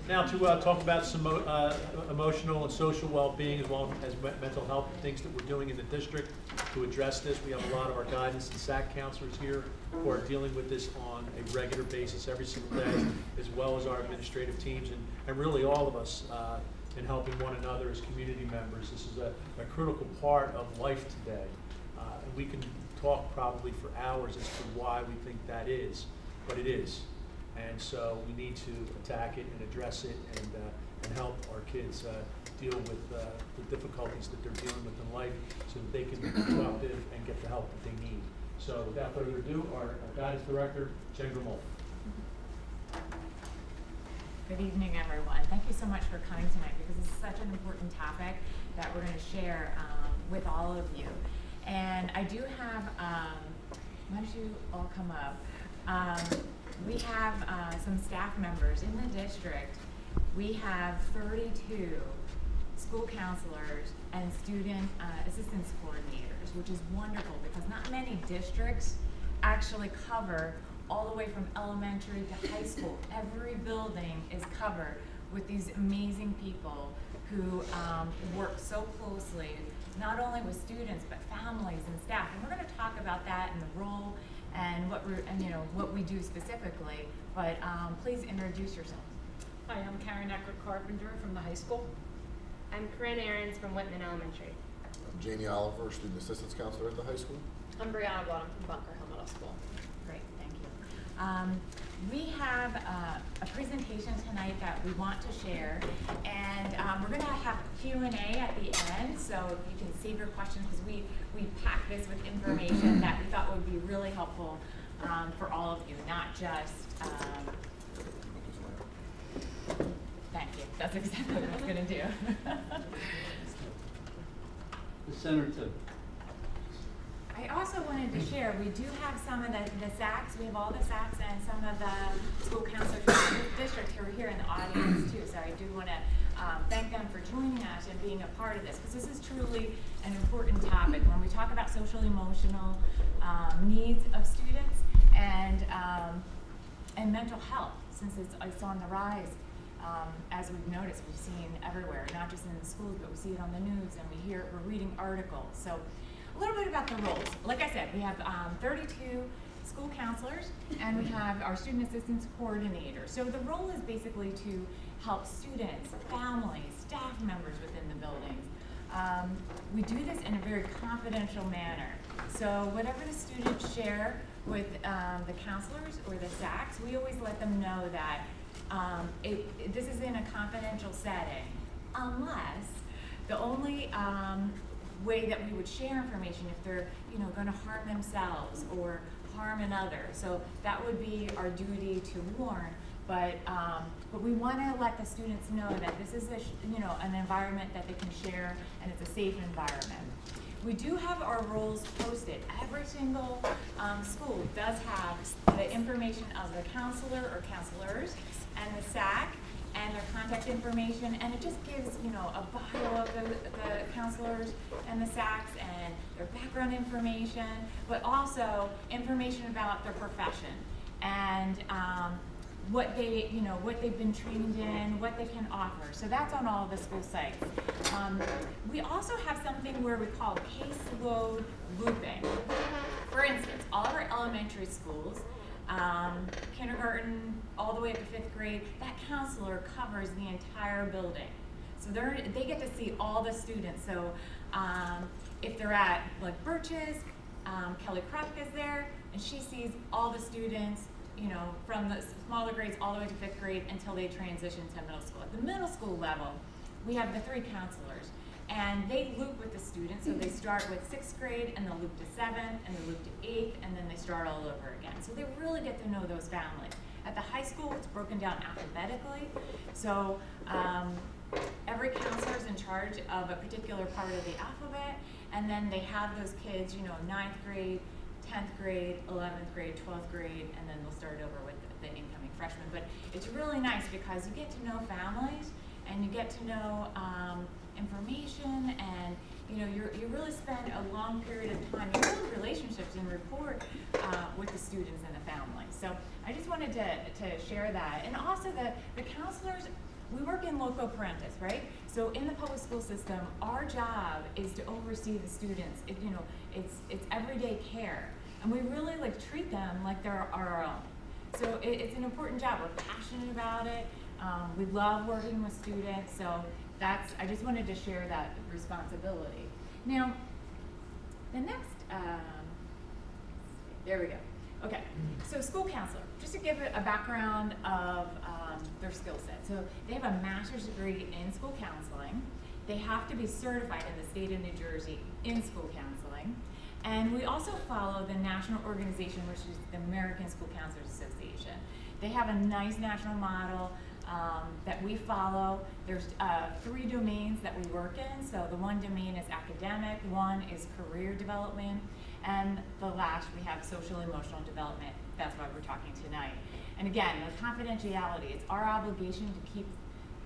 Now to talk about some emotional and social well-being as well as mental health things that we're doing in the district to address this. We have a lot of our guidance and SAC counselors here who are dealing with this on a regular basis every single day, as well as our administrative teams and really all of us in helping one another as community members. This is a critical part of life today. And we can talk probably for hours as to why we think that is, but it is. And so we need to attack it and address it and help our kids deal with the difficulties that they're dealing with in life so that they can be productive and get the help that they need. So without further ado, our guidance director, Jen Grimaldi. Good evening, everyone. Thank you so much for coming tonight because this is such an important topic that we're going to share with all of you. And I do have, why don't you all come up? We have some staff members in the district. We have 32 school counselors and student assistance coordinators, which is wonderful because not many districts actually cover all the way from elementary to high school. Every building is covered with these amazing people who work so closely, not only with students, but families and staff. And we're going to talk about that and the role and what we do specifically, but please introduce yourselves. Hi, I'm Karen Eckert-Carpenter from the high school. I'm Corinne Ahrens from Whitman Elementary. I'm Jamie Oliver, student assistance counselor at the high school. I'm Brianna Blottom from Bunker Hill Middle School. Great, thank you. We have a presentation tonight that we want to share, and we're going to have Q&A at the end, so you can save your questions because we packed this with information that we thought would be really helpful for all of you, not just. Thank you. That's exactly what I was going to do. The center too. I also wanted to share, we do have some of the SACs, we have all the SACs and some of the school counselors from the district who are here in the audience too. So I do want to thank them for joining us and being a part of this, because this is truly an important topic when we talk about social emotional needs of students and mental health, since it's on the rise. As we've noticed, we've seen everywhere, not just in the schools, but we see it on the news and we're reading articles. So a little bit about the roles. Like I said, we have 32 school counselors and we have our student assistance coordinator. So the role is basically to help students, families, staff members within the buildings. We do this in a very confidential manner. So whatever the students share with the counselors or the SACs, we always let them know that this is in a confidential setting, unless the only way that we would share information if they're going to harm themselves or harm another. So that would be our duty to warn. But we want to let the students know that this is an environment that they can share and it's a safe environment. We do have our roles posted. Every single school does have the information of the counselor or counselors and the SAC and their contact information, and it just gives a bio of the counselors and the SACs and their background information, but also information about their profession and what they've been trained in, what they can offer. So that's on all of the school sites. We also have something where we call caseload looping. For instance, all of our elementary schools, kindergarten all the way up to 5th grade, that counselor covers the entire building. So they get to see all the students. So if they're at like Birch's, Kelly Krupke is there, and she sees all the students, from the smaller grades all the way to 5th grade until they transition to middle school. At the middle school level, we have the 3 counselors, and they loop with the students. So they start with 6th grade, and they'll loop to 7th, and they loop to 8th, and then they start all over again. So they really get to know those families. At the high school, it's broken down alphabetically. So every counselor is in charge of a particular part of the alphabet, and then they have those kids, 9th grade, 10th grade, 11th grade, 12th grade, and then they'll start over with the incoming freshmen. But it's really nice because you get to know families and you get to know information, and you really spend a long period of time, you build relationships and rapport with the students and the families. So I just wanted to share that. And also the counselors we work in loco parentis, right? So in the public school system, our job is to oversee the students. It's everyday care, and we really like treat them like they're our own. So it's an important job. We're passionate about it. We love working with students. So I just wanted to share that responsibility. Now, the next, there we go. Okay, so school counselor, just to give it a background of their skill set. So they have a master's degree in school counseling. They have to be certified in the state of New Jersey in school counseling. And we also follow the national organization, which is the American School Counselors Association. They have a nice national model that we follow. There's 3 domains that we work in. So the one domain is academic, one is career development, and the last we have social emotional development. That's why we're talking tonight. And again, the confidentiality, it's our obligation to keep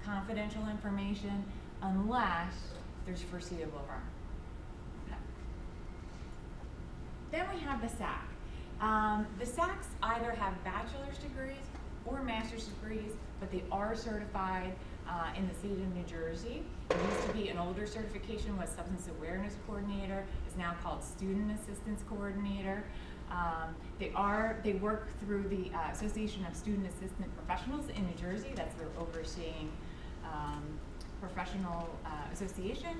confidential information unless there's foreseeable harm. Okay. Then we have the SAC. The SACs either have bachelor's degrees or master's degrees, but they are certified in the state of New Jersey. It used to be an older certification was Substance Awareness Coordinator. It's now called Student Assistance Coordinator. They work through the Association of Student Assistant Professionals in New Jersey. That's their overseeing professional association.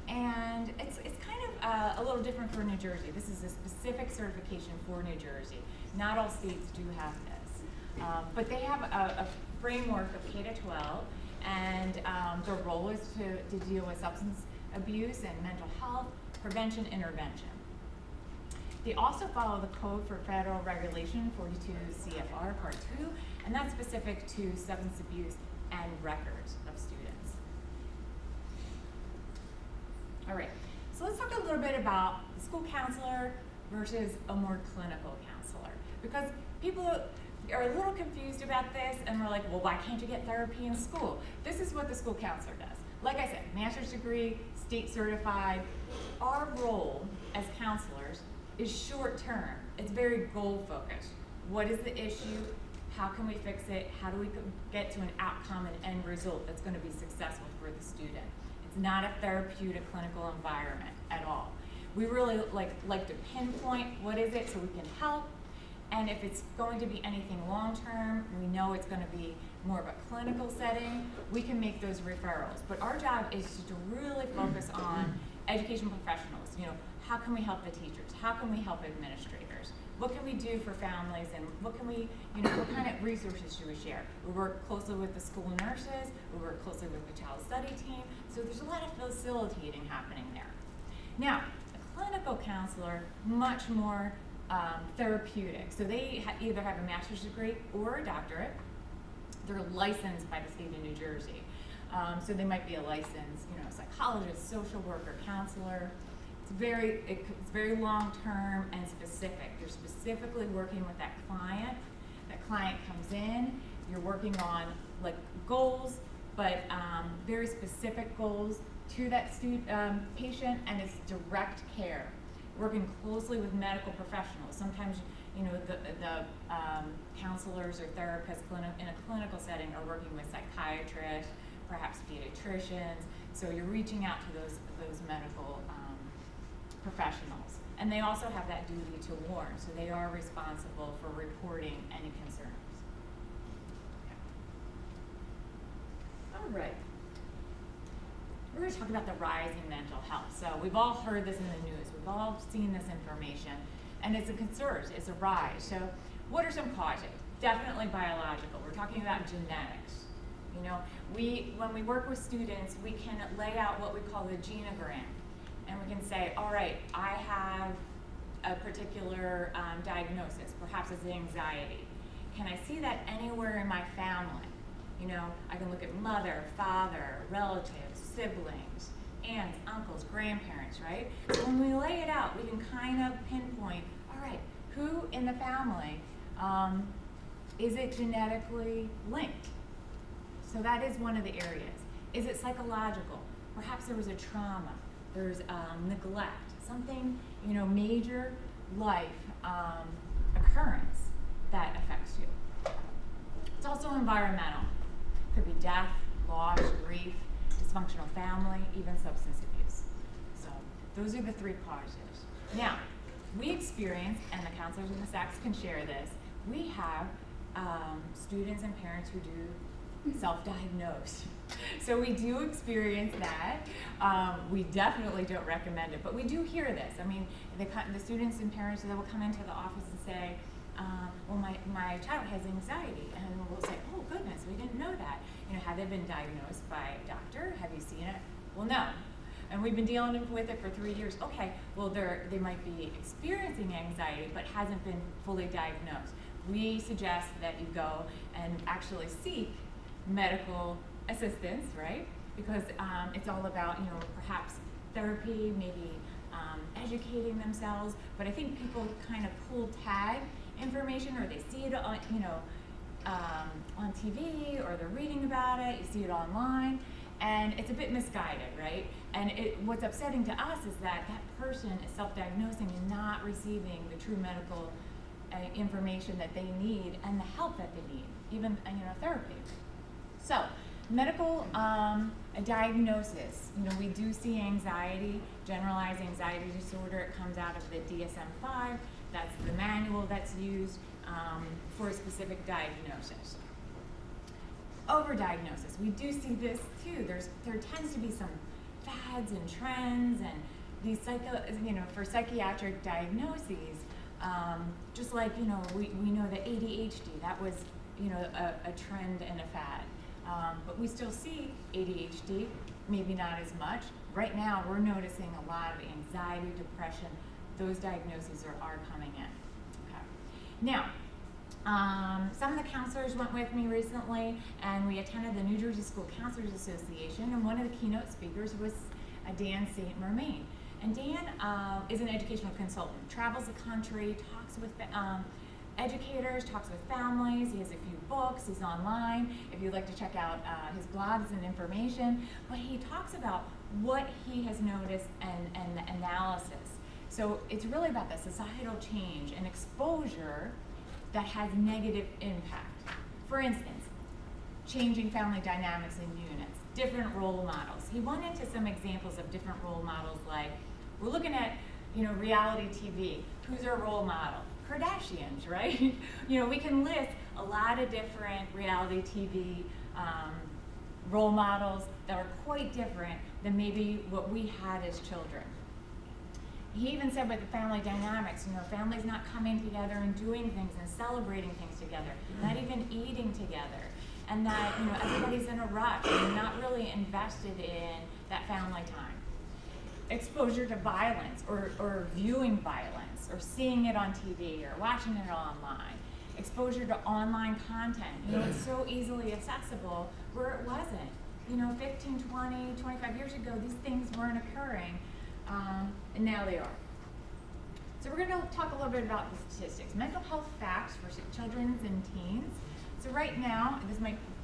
And it's kind of a little different for New Jersey. This is a specific certification for New Jersey. Not all states do have this. But they have a framework of K to 12, and their role is to deal with substance abuse and mental health, prevention, intervention. They also follow the Code for Federal Regulation 42 CFR Part 2, and that's specific to substance abuse and records of students. All right, so let's talk a little bit about the school counselor versus a more clinical counselor, because people are a little confused about this, and we're like, well, why can't you get therapy in school? This is what the school counselor does. Like I said, master's degree, state certified. Our role as counselors is short term. It's very goal focused. What is the issue? How can we fix it? How do we get to an outcome and end result that's going to be successful for the student? It's not a therapeutic clinical environment at all. We really like to pinpoint what is it so we can help. And if it's going to be anything long term, we know it's going to be more of a clinical setting, we can make those referrals. But our job is to really focus on education professionals. How can we help the teachers? How can we help administrators? What can we do for families, and what can we, what kind of resources should we share? We work closely with the school nurses, we work closely with the child study team, so there's a lot of facilitating happening there. Now, a clinical counselor, much more therapeutic. So they either have a master's degree or a doctorate. They're licensed by the state of New Jersey. So they might be a licensed, psychologist, social worker, counselor. It's very long-term and specific. You're specifically working with that client. That client comes in, you're working on goals, but very specific goals to that patient, and it's direct care. Working closely with medical professionals. Sometimes, the counselors or therapists in a clinical setting are working with psychiatrists, perhaps pediatricians. So you're reaching out to those medical professionals. And they also have that duty to warn, so they are responsible for reporting any concerns. Okay. All right. We're going to talk about the rise in mental health. So we've all heard this in the news. We've all seen this information, and it's a concern. It's a rise. So what are some causes? Definitely biological. We're talking about genetics. When we work with students, we can lay out what we call the genogram. And we can say, all right, I have a particular diagnosis, perhaps it's anxiety. Can I see that anywhere in my family? I can look at mother, father, relatives, siblings, aunts, uncles, grandparents, right? So when we lay it out, we can kind of pinpoint, all right, who in the family is it genetically linked? So that is one of the areas. Is it psychological? Perhaps there was a trauma. There's neglect, something, major life occurrence that affects you. It's also environmental. Could be death, loss, grief, dysfunctional family, even substance abuse. So those are the three causes. Now, we experience, and the counselors in the SACs can share this, we have students and parents who do self-diagnose. So we do experience that. We definitely don't recommend it, but we do hear this. I mean, the students and parents that will come into the office and say, well, my child has anxiety, and we'll say, oh goodness, we didn't know that. You know, have they been diagnosed by a doctor? Have you seen it? Well, no. And we've been dealing with it for 3 years. Okay, well, they might be experiencing anxiety, but hasn't been fully diagnosed. We suggest that you go and actually seek medical assistance, right? Because it's all about, you know, perhaps therapy, maybe educating themselves. But I think people kind of pull tag information, or they see it on, you know, on TV, or they're reading about it. You see it online, and it's a bit misguided, right? And what's upsetting to us is that that person is self-diagnosing and not receiving the true medical information that they need and the help that they need, even therapy. So, medical diagnosis. You know, we do see anxiety, generalized anxiety disorder. It comes out of the DSM-5. That's the manual that's used for a specific diagnosis. Overdiagnosis. We do see this too. There tends to be some fads and trends, and these for psychiatric diagnoses. Just like, you know, we know that ADHD, that was, you know, a trend and a fad. But we still see ADHD, maybe not as much. Right now, we're noticing a lot of anxiety, depression. Those diagnoses are coming in. Okay. Now, some of the counselors went with me recently, and we attended the New Jersey School Counselors Association, and one of the keynote speakers was Dan St. Mermain. And Dan is an educational consultant, travels the country, talks with educators, talks with families. He has a few books, he's online, if you'd like to check out his blogs and information. But he talks about what he has noticed and the analysis. So it's really about the societal change and exposure that has negative impact. For instance, changing family dynamics in units, different role models. He went into some examples of different role models, like we're looking at, you know, reality TV. Who's our role model? Kardashians, right? You know, we can list a lot of different reality TV role models that are quite different than maybe what we had as children. He even said with the family dynamics, you know, families not coming together and doing things and celebrating things together, not even eating together, and that, you know, everybody's in a rush and not really invested in that family time. Exposure to violence, or viewing violence, or seeing it on TV, or watching it online. Exposure to online content. You know, it's so easily accessible where it wasn't. You know, 15, 20, 25 years ago, these things weren't occurring, and now they are. So we're going to talk a little bit about the statistics. Mental health facts for children and teens. So right now,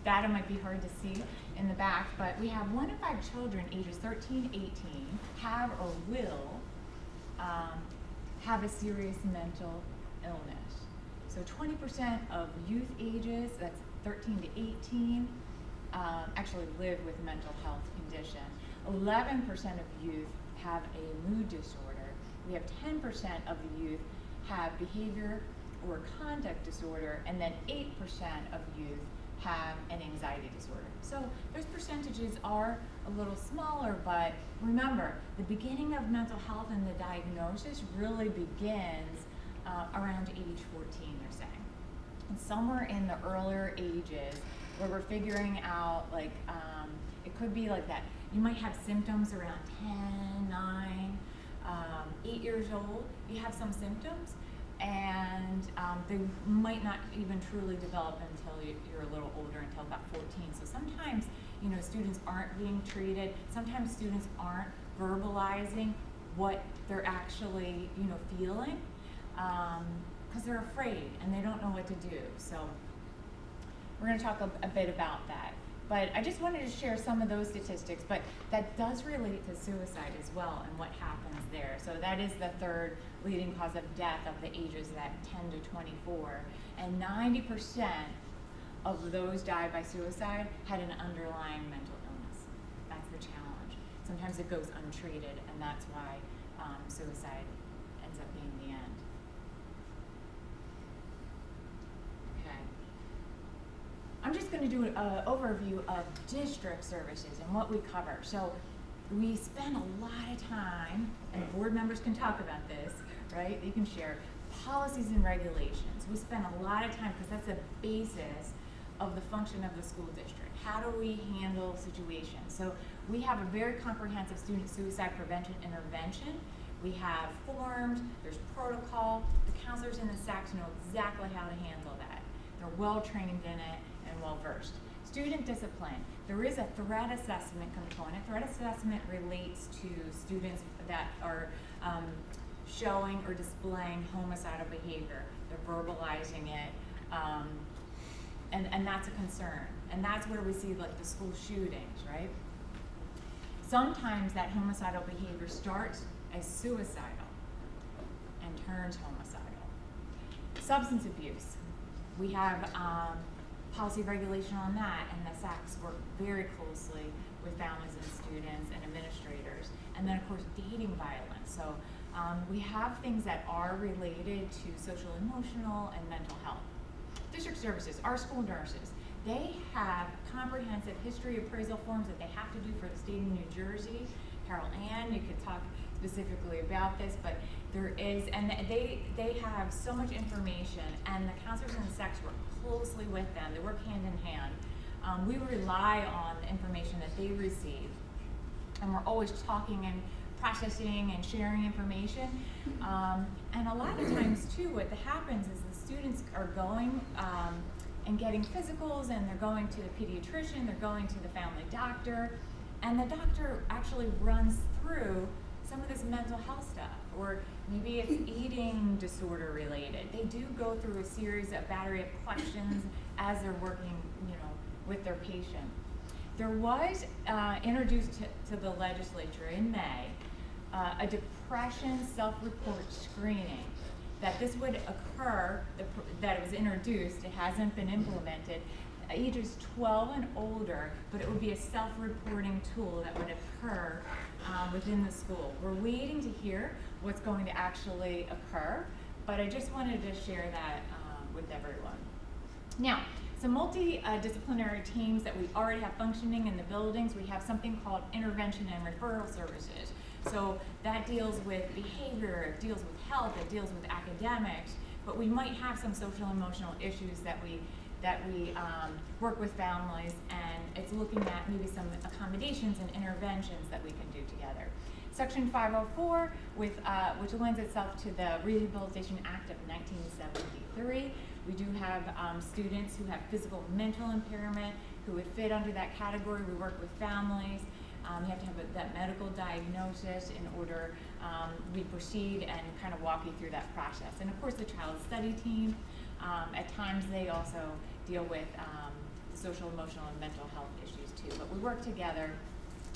data might be hard to see in the back, but we have 1 in 5 children ages 13 to 18 have or will have a serious mental illness. So 20% of youth ages, that's 13 to 18, actually live with a mental health condition. 11% of youth have a mood disorder. We have 10% of the youth have behavior or conduct disorder, and then 8% of youth have an anxiety disorder. So those percentages are a little smaller, but remember, the beginning of mental health and the diagnosis really begins around age 14, they're saying. And somewhere in the earlier ages where we're figuring out, like, it could be like that. You might have symptoms around 10, 9, 8 years old. You have some symptoms, and they might not even truly develop until you're a little older, until about 14. So sometimes, you know, students aren't being treated. Sometimes students aren't verbalizing what they're actually, you know, feeling, because they're afraid and they don't know what to do. So we're going to talk a bit about that. But I just wanted to share some of those statistics, but that does relate to suicide as well and what happens there. So that is the third leading cause of death of the ages that 10 to 24. And 90% of those died by suicide had an underlying mental illness. That's the challenge. Sometimes it goes untreated, and that's why suicide ends up being the end. Okay. I'm just going to do an overview of district services and what we cover. So we spend a lot of time, and board members can talk about this, right? You can share policies and regulations. We spend a lot of time, because that's the basis of the function of the school district. How do we handle situations? So we have a very comprehensive student suicide prevention intervention. We have forms, there's protocol. The counselors in the SACs know exactly how to handle that. They're well trained in it and well versed. Student discipline. There is a threat assessment component. Threat assessment relates to students that are showing or displaying homicidal behavior. They're verbalizing it, and that's a concern. And that's where we see like the school shootings, right? Sometimes that homicidal behavior starts as suicidal and turns homicidal. Substance abuse. We have policy regulation on that, and the SACs work very closely with families and students and administrators. And then of course dating violence. So we have things that are related to social, emotional, and mental health. District services, our school nurses, they have comprehensive history appraisal forms that they have to do for the state of New Jersey. Carol Ann, you could talk specifically about this, but there is, and they have so much information, and the counselors and the SACs work closely with them. They work hand in hand. We rely on the information that they receive, and we're always talking and processing and sharing information. And a lot of times too, what happens is the students are going and getting physicals, and they're going to the pediatrician, they're going to the family doctor, and the doctor actually runs through some of this mental health stuff, or maybe it's eating disorder related. They do go through a series of battery of questions as they're working, with their patient. There was introduced to the legislature in May a depression self-report screening, that this would occur, that it was introduced, it hasn't been implemented, ages 12 and older, but it would be a self-reporting tool that would occur within the school. We're waiting to hear what's going to actually occur, but I just wanted to share that with everyone. Now, some multidisciplinary teams that we already have functioning in the buildings. We have something called intervention and referral services. So that deals with behavior, it deals with health, it deals with academics, but we might have some social emotional issues that we work with families, and it's looking at maybe some accommodations and interventions that we can do together. Section 504, which lends itself to the Rehabilitation Act of 1973. We do have students who have physical and mental impairment who would fit under that category. We work with families. You have to have that medical diagnosis in order we proceed and kind of walk you through that process. And of course the child study team, at times they also deal with social, emotional, and mental health issues too. But we work together,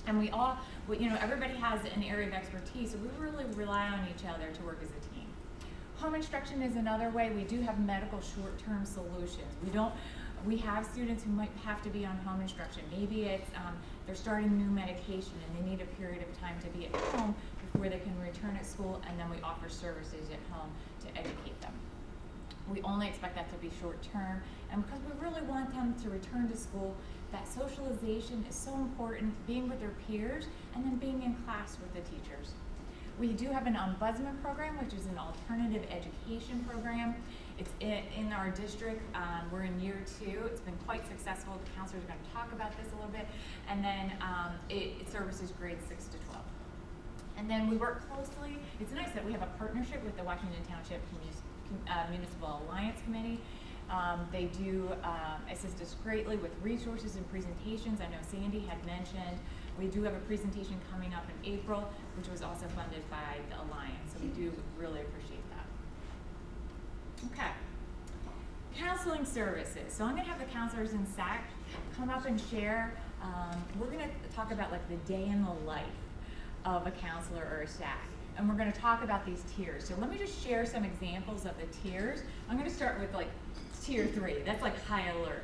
and we all, everybody has an area of expertise, so we really rely on each other to work as a team. Home instruction is another way. We do have medical short-term solutions. We have students who might have to be on home instruction. Maybe it's they're starting new medication and they need a period of time to be at home before they can return at school, and then we offer services at home to educate them. We only expect that to be short-term, and because we really want them to return to school, that socialization is so important, being with their peers and then being in class with the teachers. We do have an ombudsman program, which is an alternative education program. It's in our district. We're in year 2. It's been quite successful. The counselors are going to talk about this a little bit. And then it services grades 6 to 12. And then we work closely. It's nice that we have a partnership with the Washington Township Municipal Alliance Committee. They do assist us greatly with resources and presentations. I know Sandy had mentioned we do have a presentation coming up in April, which was also funded by the Alliance, so we do really appreciate that. Okay, counseling services. So I'm going to have the counselors in SAC come up and share. We're going to talk about like the day in the life of a counselor or a SAC, and we're going to talk about these tiers. So let me just share some examples of the tiers. I'm going to start with like tier 3. That's like high alert.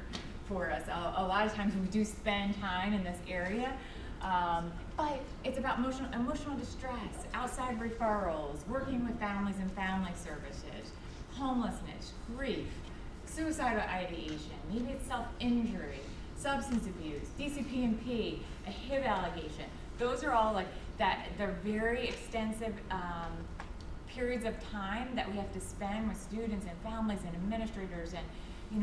for us. A lot of times we do spend time in this area, but it's about emotional distress, outside referrals, working with families and family services, homelessness, grief, suicidal ideation, maybe it's self-injury, substance abuse, DCP&P, a HIV allegation. Those are all like that. They're very extensive periods of time that we have to spend with students and families and administrators and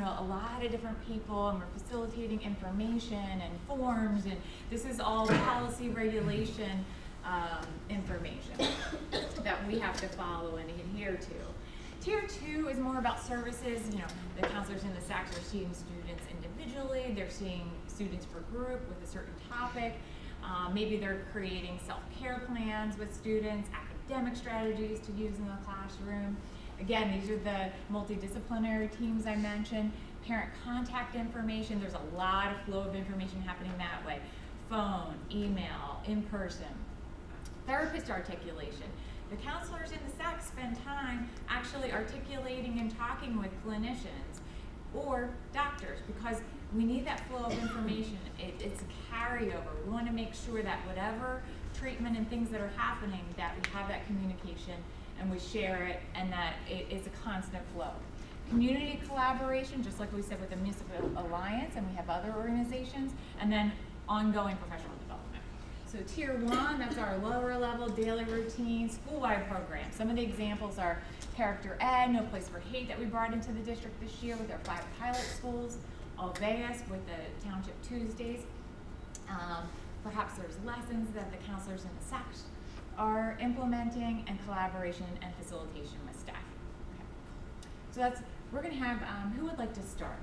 a lot of different people, and we're facilitating information and forms, and this is all policy regulation information that we have to follow and adhere to. Tier 2 is more about services. The counselors in the SACs are seeing students individually, they're seeing students for group with a certain topic. Maybe they're creating self-care plans with students, academic strategies to use in the classroom. Again, these are the multidisciplinary teams I mentioned. Parent contact information, there's a lot of flow of information happening that way. Phone, email, in person. Therapist articulation. The counselors in the SAC spend time actually articulating and talking with clinicians or doctors because we need that flow of information. It's a carryover. We want to make sure that whatever treatment and things that are happening, that we have that communication and we share it, and that it is a constant flow. Community collaboration, just like we said with the Municipal Alliance, and we have other organizations, and then ongoing professional development. So Tier 1, that's our lower level daily routine, school-wide programs. Some of the examples are Character Ed, No Place for Hate that we brought into the district this year with our 5 pilot schools, Alveus with the Township Tuesdays. Perhaps there's lessons that the counselors in the SACs are implementing, and collaboration and facilitation with staff. Okay. So we're gonna have, who would like to start?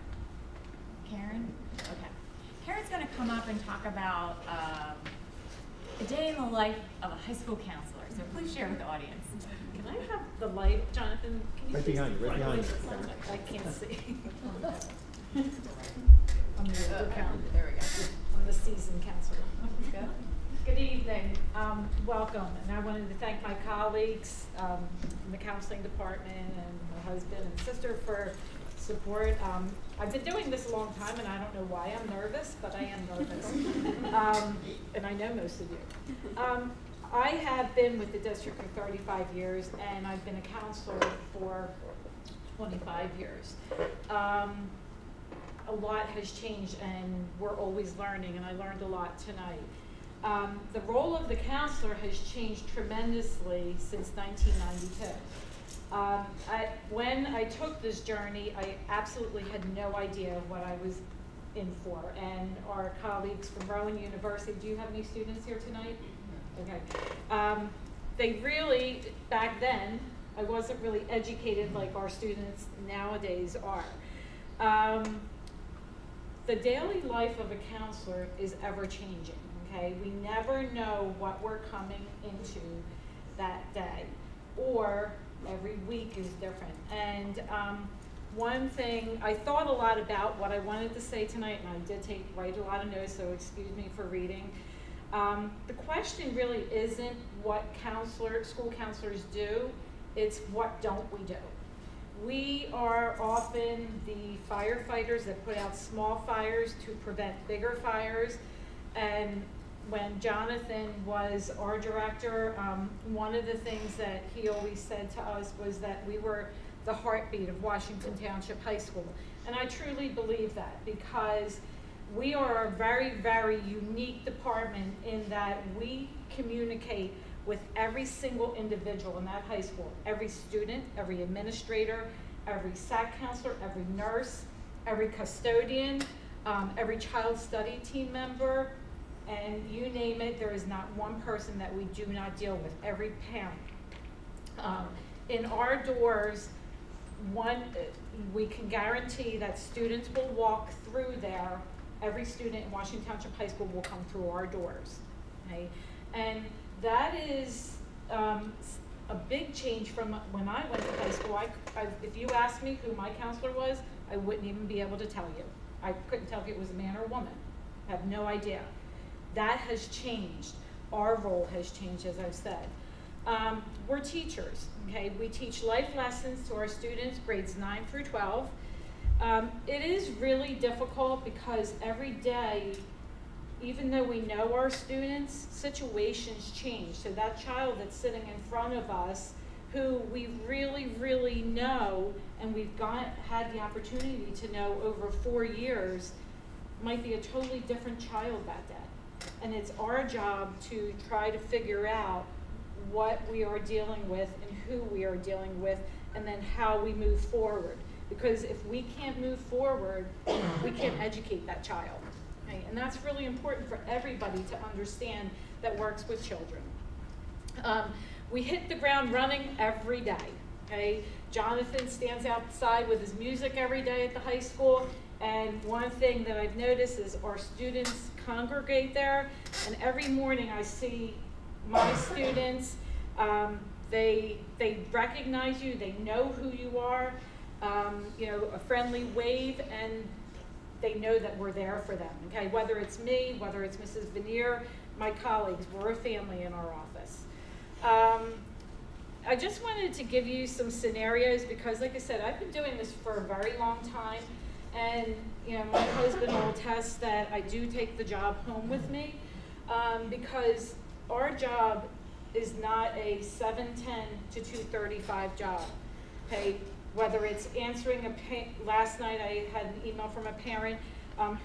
Karen? Okay. Karen's gonna come up and talk about a day in the life of a high school counselor. So please share with the audience. Can I have the light, Jonathan? Can you Right please- behind you, right behind you. I can't see. I'm the older counselor. There we go. I'm the seasoned counselor. Good evening, welcome, and I wanted to thank my colleagues from the counseling department and my husband and sister for support. I've been doing this a long time, and I don't know why I'm nervous, but I am nervous, and I know most of you. I have been with the district for 35 years, and I've been a counselor for 25 years. A lot has changed, and we're always learning, and I learned a lot tonight. The role of the counselor has changed tremendously since 1992. When I took this journey, I absolutely had no idea what I was in for. And our colleagues from Rowan University, do you have any students here tonight? Okay. They really, back then, I wasn't really educated like our students nowadays are. The daily life of a counselor is ever changing. Okay, we never know what we're coming into that day, or every week is different. And one thing, I thought a lot about what I wanted to say tonight, and I did write a lot of notes, so excuse me for reading. The question really isn't what school counselors do, it's what don't we do. We are often the firefighters that put out small fires to prevent bigger fires. And when Jonathan was our director, one of the things that he always said to us was that we were the heartbeat of Washington Township High School. And I truly believe that, because we are a very, very unique department in that we communicate with every single individual in that high school, every student, every administrator, every SAC counselor, every nurse, every custodian, every child study team member, and you name it, there is not one person that we do not deal with, every parent. In our doors, we can guarantee that students will walk through there. Every student in Washington Township High School will come through our doors, okay? And that is a big change from when I went to high school. If you asked me who my counselor was, I wouldn't even be able to tell you. I couldn't tell if it was a man or a woman. I have no idea. That has changed. Our role has changed, as I've said. We're teachers, okay? We teach life lessons to our students, grades 9 through 12. It is really difficult because every day, even though we know our students, situations change. So that child that's sitting in front of us, who we really, really know, and we've had the opportunity to know over 4 years, might be a totally different child that day. And it's our job to try to figure out what we are dealing with and who we are dealing with, and then how we move forward. Because if we can't move forward, we can't educate that child. Okay? And that's really important for everybody to understand that works with children. We hit the ground running every day. Okay? Jonathan stands outside with his music every day at the high school, and one thing that I've noticed is our students congregate there, and every morning I see my students, they recognize you, they know who you are, a friendly wave, and they know that we're there for them, okay? Whether it's me, whether it's Mrs. Vener, my colleagues, we're a family in our office. I just wanted to give you some scenarios because, like I said, I've been doing this for a very long time, and my husband will attest that I do take the job home with me, because our job is not a 7:10 to 2:35 job. Okay, whether it's answering last night I had an email from a parent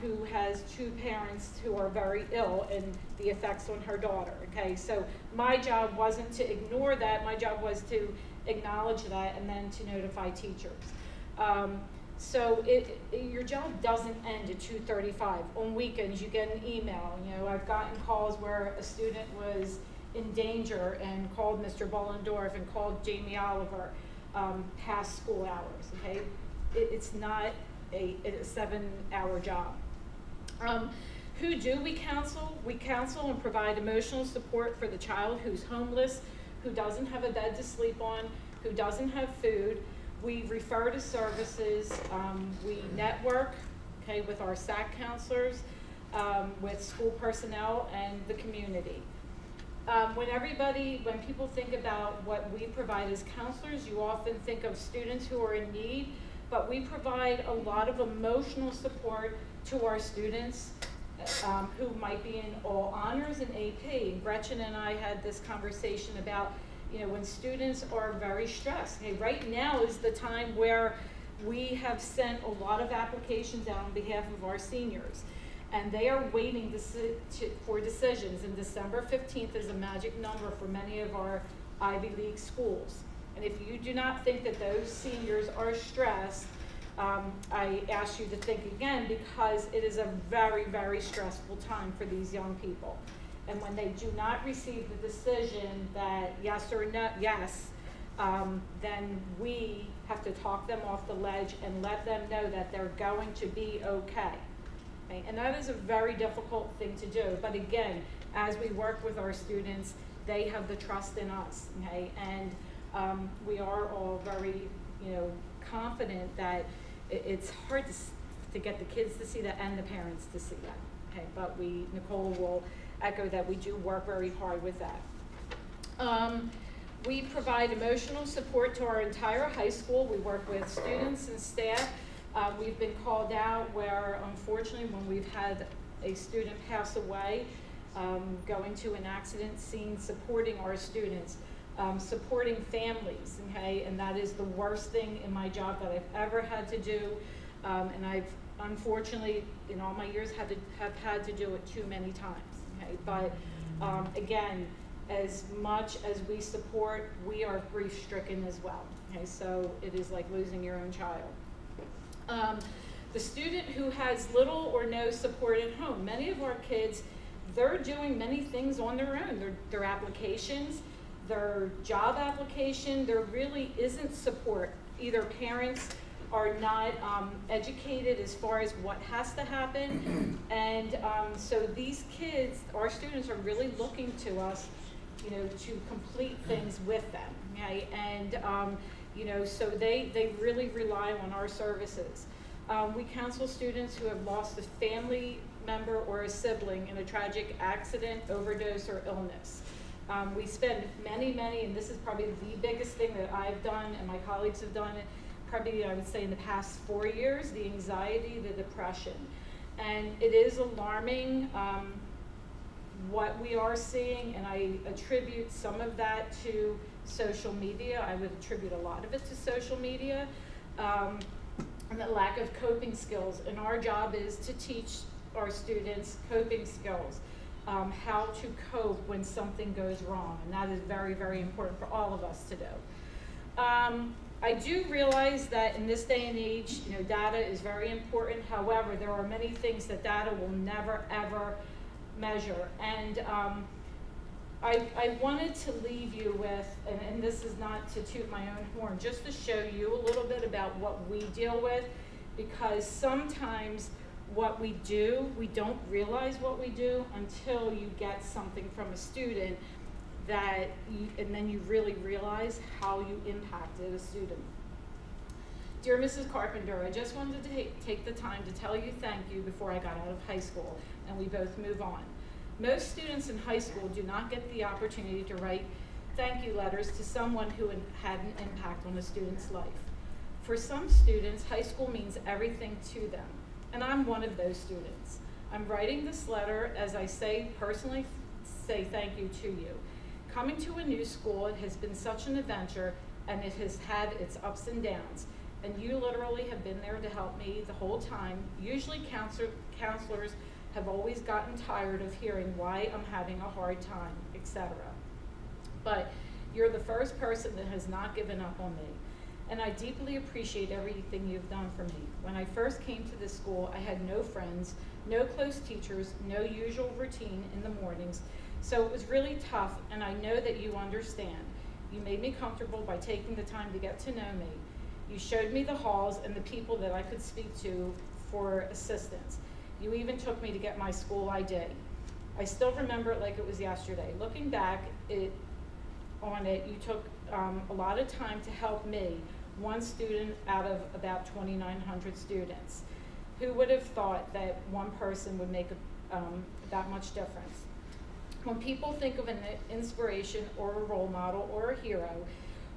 who has 2 parents who are very ill and the effects on her daughter. Okay, so my job wasn't to ignore that. My job was to acknowledge that and then to notify teachers. So your job doesn't end at 2:35. On weekends, you get an email. I've gotten calls where a student was in danger and called Mr. Bollendorf and called Jamie Oliver past school hours. Okay, it's not a 7-hour job. Who do we counsel? We counsel and provide emotional support for the child who's homeless, who doesn't have a bed to sleep on, who doesn't have food. We refer to services. We network, okay, with our SAC counselors, with school personnel and the community. When people think about what we provide as counselors, you often think of students who are in need, but we provide a lot of emotional support to our students who might be in all honors and AP. Gretchen and I had this conversation about, when students are very stressed. Hey, right now is the time where we have sent a lot of applications out on behalf of our seniors, and they are waiting for decisions. And December 15th is a magic number for many of our Ivy League schools. And if you do not think that those seniors are stressed, I ask you to think again, because it is a very, very stressful time for these young people. And when they do not receive the decision that yes or no, yes, then we have to talk them off the ledge and let them know that they're going to be okay. Okay? And that is a very difficult thing to do. But again, as we work with our students, they have the trust in us. Okay? And we are all very, confident that it's hard to get the kids to see that and the parents to see that. Okay? But Nicole will echo that we do work very hard with that. We provide emotional support to our entire high school. We work with students and staff. We've been called out where, unfortunately, when we've had a student pass away, going to an accident scene, supporting our students, supporting families, okay? And that is the worst thing in my job that I've ever had to do. And I've, unfortunately, in all my years, have had to do it too many times. Okay, but again, as much as we support, we are grief-stricken as well. Okay, so it is like losing your own child. The student who has little or no support at home. Many of our kids, they're doing many things on their own. Their applications, their job application, there really isn't support. Either parents are not educated as far as what has to happen, and so these kids, our students, are really looking to us, to complete things with them. Okay, and so they really rely on our services. We counsel students who have lost a family member or a sibling in a tragic accident, overdose, or illness. We spend many, and this is probably the biggest thing that I've done and my colleagues have done, probably I would say in the past 4 years, the anxiety, the depression. And it is alarming what we are seeing, and I attribute some of that to social media. I would attribute a lot of it to social media, and the lack of coping skills. And our job is to teach our students coping skills, how to cope when something goes wrong, and that is very, very important for all of us to do. I do realize that in this day and age, data is very important. However, there are many things that data will never, ever measure. And I wanted to leave you with, and this is not to toot my own horn, just to show you a little bit about what we deal with, because sometimes what we do, we don't realize what we do until you get something from a student and then you really realize how you impacted a student. Dear Mrs. Carpenter, I just wanted to take the time to tell you thank you before I got out of high school, and we both move on. Most students in high school do not get the opportunity to write thank you letters to someone who had an impact on a student's life. For some students, high school means everything to them, and I'm one of those students. I'm writing this letter as I personally say thank you to you. Coming to a new school, it has been such an adventure, and it has had its ups and downs, and you literally have been there to help me the whole time. Usually counselors have always gotten tired of hearing why I'm having a hard time, etc. But you're the first person that has not given up on me, and I deeply appreciate everything you've done for me. When I first came to this school, I had no friends, no close teachers, no usual routine in the mornings, so it was really tough, and I know that you understand. You made me comfortable by taking the time to get to know me. You showed me the halls and the people that I could speak to for assistance. You even took me to get my school ID. I still remember it like it was yesterday. Looking back on it, you took a lot of time to help me, one student out of about 2,900 students. Who would have thought that one person would make that much difference? When people think of an inspiration or a role model or a hero,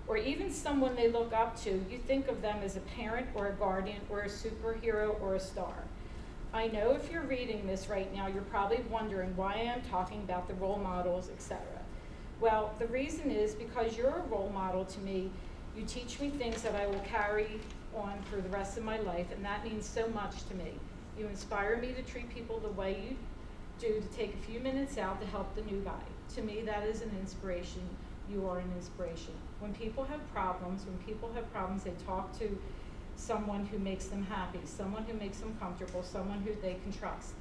or even someone they look up to, you think of them as a parent or a guardian or a superhero or a star. I know if you're reading this right now, you're probably wondering why I'm talking about the role models, etc. Well, the reason is because you're a role model to me. You teach me things that I will carry on for the rest of my life, and that means so much to me. You inspire me to treat people the way you do, to take a few minutes out to help the new guy. To me, that is an inspiration. You are an inspiration. When people have problems, they talk to someone who makes them happy, someone who makes them comfortable, someone who they can trust.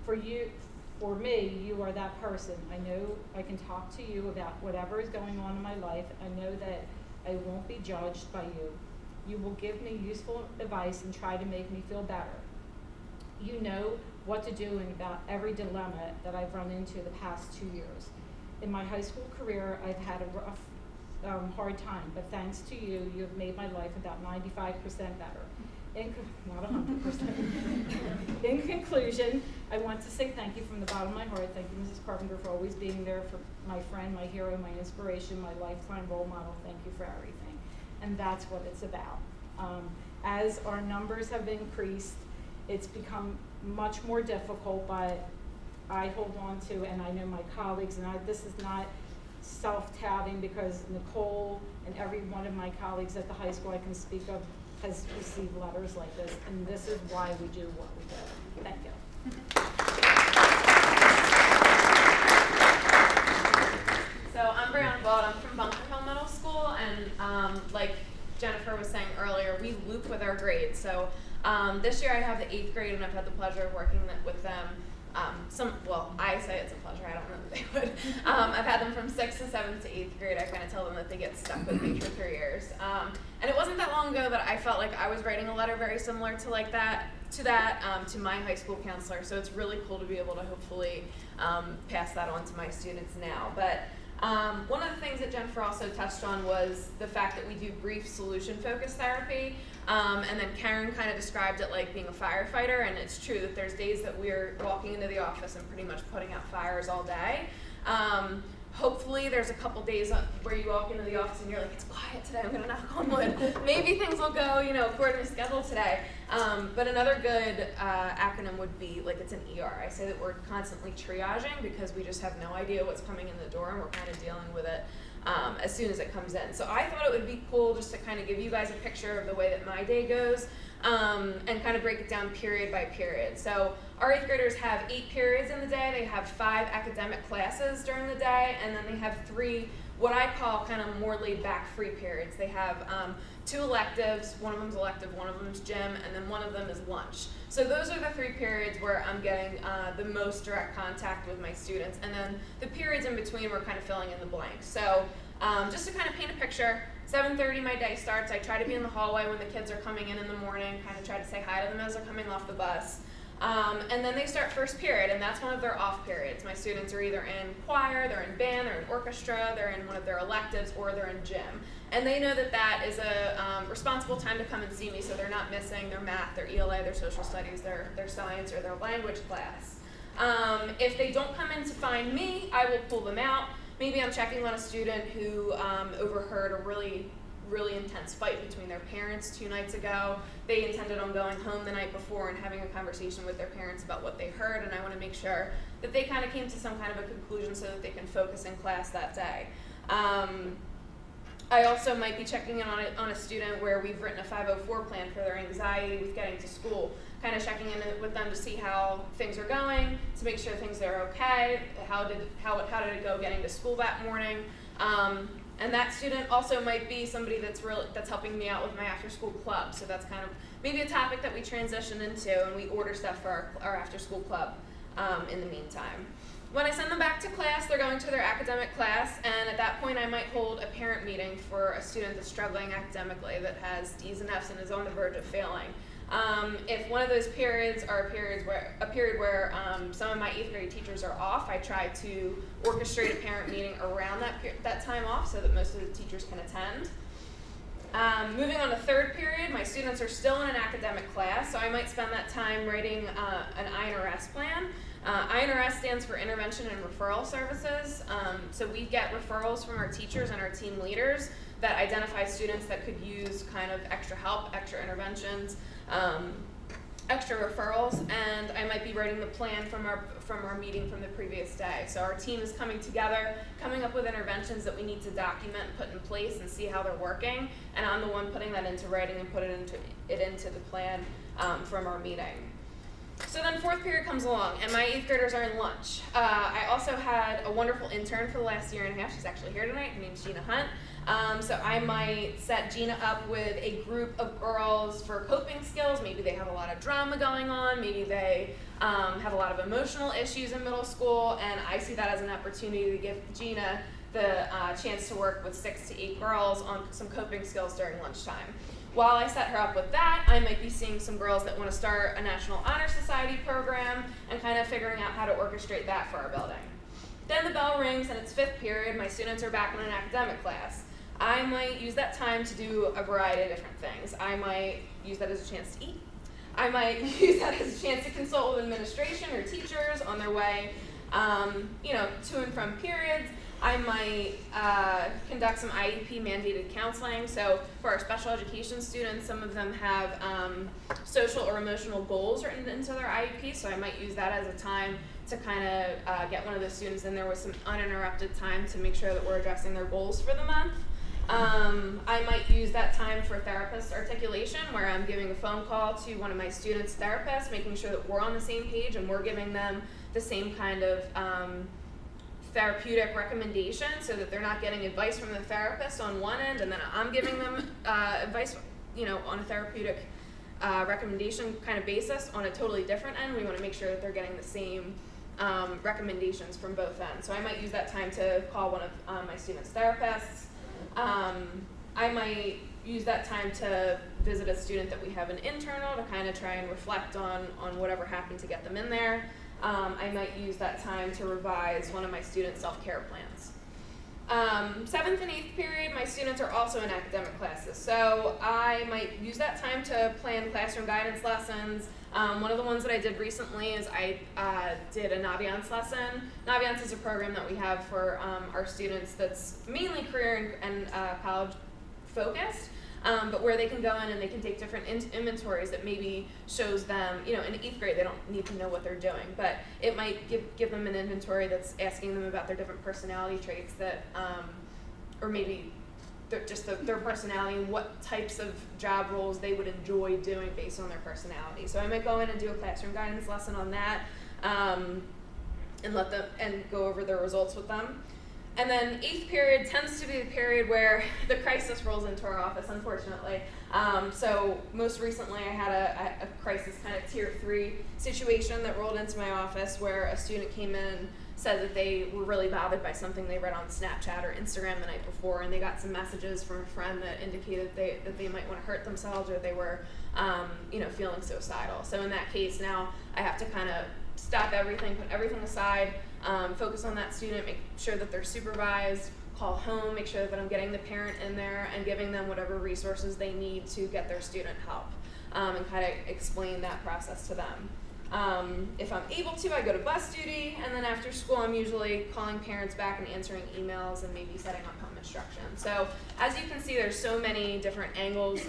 For me, you are that person. I know I can talk to you about whatever is going on in my life. I know that I won't be judged by you. You will give me useful advice and try to make me feel better. You know what to do in about every dilemma that I've run into the past 2 years. In my high school career, I've had a rough, hard time, but thanks to you, you have made my life about 95% better. Not 100%. In conclusion, I want to say thank you from the bottom of my heart. Thank you, Mrs. Carpenter, for always being there for my friend, my hero, my inspiration, my lifetime role model. Thank you for everything. And that's what it's about. As our numbers have increased, it's become much more difficult, but I hold on to, and I know my colleagues, and this is not self-touting, because Nicole and every one of my colleagues at the high school I can speak of has received letters like this, and this is why we do what we do. Thank you. So I'm Brianna Bald. I'm from Bunker Hill Middle School, and like Jennifer was saying earlier, we loop with our grades. So this year I have the 8th grade, and I've had the pleasure of working with them. I say it's a pleasure. I don't know that they would. I've had them from 6th to 7th to 8th grade. I kind of tell them that they get stuck with me for 3 years. And it wasn't that long ago that I felt like I was writing a letter very similar to to my high school counselor. So it's really cool to be able to hopefully pass that on to my students now. But one of the things that Jennifer also touched on was the fact that we do brief solution-focused therapy. And then Karen kind of described it like being a firefighter, and it's true that there's days that we're walking into the office and pretty much putting out fires all day. Hopefully there's a couple days where you walk into the office and you're like, it's quiet today, I'm gonna knock on wood. Maybe things will go, according to schedule today. But another good acronym would be, like, it's an ER. I say that we're constantly triaging because we just have no idea what's coming in the door and we're kind of dealing with it as soon as it comes in. So I thought it would be cool just to kind of give you guys a picture of the way that my day goes and kind of break it down period by period. So our 8th graders have 8 periods in the day. They have 5 academic classes during the day, and then they have 3 what I call kind of more laid back free periods. They have 2 electives, one of them's elective, one of them's gym, and then one of them is lunch. So those are the 3 periods where I'm getting the most direct contact with my students, and then the periods in between we're kind of filling in the blanks. So just to kind of paint a picture, 7:30 my day starts. I try to be in the hallway when the kids are coming in the morning, kind of try to say hi to them as they're coming off the bus. And then they start first period, and that's one of their off periods. My students are either in choir, they're in band, they're in orchestra, they're in one of their electives, or they're in gym. And they know that that is a responsible time to come and see me, so they're not missing their math, their ELA, their social studies, their science, or their language class. If they don't come in to find me, I will pull them out. Maybe I'm checking on a student who overheard a really intense fight between their parents 2 nights ago. They intended on going home the night before and having a conversation with their parents about what they heard, and I want to make sure that they kind of came to some kind of a conclusion so that they can focus in class that day. I also might be checking in on a student where we've written a 504 plan for their anxiety with getting to school, kind of checking in with them to see how things are going, to make sure things are okay, how did it go getting to school that morning. And that student also might be somebody that's helping me out with my after-school club. So that's kind of maybe a topic that we transition into, and we order stuff for our after-school club in the meantime. When I send them back to class, they're going to their academic class, and at that point I might hold a parent meeting for a student that's struggling academically, that has D's and F's and is on the verge of failing. If one of those periods are a period where some of my 8th grade teachers are off, I try to orchestrate a parent meeting around that time off so that most of the teachers can attend. Moving on to 3rd period, my students are still in an academic class, so I might spend that time writing an INRS plan. INRS stands for Intervention and Referral Services. So we get referrals from our teachers and our team leaders that identify students that could use kind of extra help, extra interventions, extra referrals, and I might be writing the plan from our meeting from the previous day. So our team is coming together, coming up with interventions that we need to document and put in place and see how they're working, and I'm the one putting that into writing and put it into the plan from our meeting. So then 4th period comes along, and my 8th graders are in lunch. I also had a wonderful intern for the last year and a half. She's actually here tonight. Her name's Gina Hunt. So I might set Gina up with a group of girls for coping skills. Maybe they have a lot of drama going on. Maybe they have a lot of emotional issues in middle school, and I see that as an opportunity to give Gina the chance to work with 6 to 8 girls on some coping skills during lunchtime. While I set her up with that, I might be seeing some girls that want to start a National Honor Society program and kind of figuring out how to orchestrate that for our building. Then the bell rings and it's 5th period. My students are back in an academic class. I might use that time to do a variety of different things. I might use that as a chance to eat. I might use that as a chance to consult with administration or teachers on their way, to and from periods. I might conduct some IEP mandated counseling. So for our special education students, some of them have social or emotional goals written into their IEP, so I might use that as a time to kind of get one of the students in there with some uninterrupted time to make sure that we're addressing their goals for the month. I might use that time for therapist articulation, where I'm giving a phone call to one of my students' therapists, making sure that we're on the same page and we're giving them the same kind of therapeutic recommendation, so that they're not getting advice from the therapist on one end and then I'm giving them advice, on a therapeutic recommendation kind of basis on a totally different end. We want to make sure that they're getting the same recommendations from both ends. So I might use that time to call one of my students' therapists. I might use that time to visit a student that we have an internal to kind of try and reflect on whatever happened to get them in there. I might use that time to revise one of my students' self-care plans. 7th and 8th period, my students are also in academic classes. So I might use that time to plan classroom guidance lessons. One of the ones that I did recently is I did a Naviance lesson. Naviance is a program that we have for our students that's mainly career and college focused. But where they can go in and they can take different inventories that maybe shows them, in 8th grade they don't need to know what they're doing, but it might give them an inventory that's asking them about their different personality traits that, or maybe their personality and what types of job roles they would enjoy doing based on their personality. So I might go in and do a classroom guidance lesson on that, and let them, and go over their results with them. And then 8th period tends to be the period where the crisis rolls into our office, unfortunately. So most recently I had a crisis kind of tier 3 situation that rolled into my office where a student came in and said that they were really bothered by something they read on Snapchat or Instagram the night before, and they got some messages from a friend that indicated that they might want to hurt themselves, or they were feeling suicidal. So in that case now I have to kind of stop everything, put everything aside, focus on that student, make sure that they're supervised, call home, make sure that I'm getting the parent in there and giving them whatever resources they need to get their student help, and kind of explain that process to them. If I'm able to, I go to bus duty, and then after school I'm usually calling parents back and answering emails and maybe setting up home instruction. So as you can see, there's so many different angles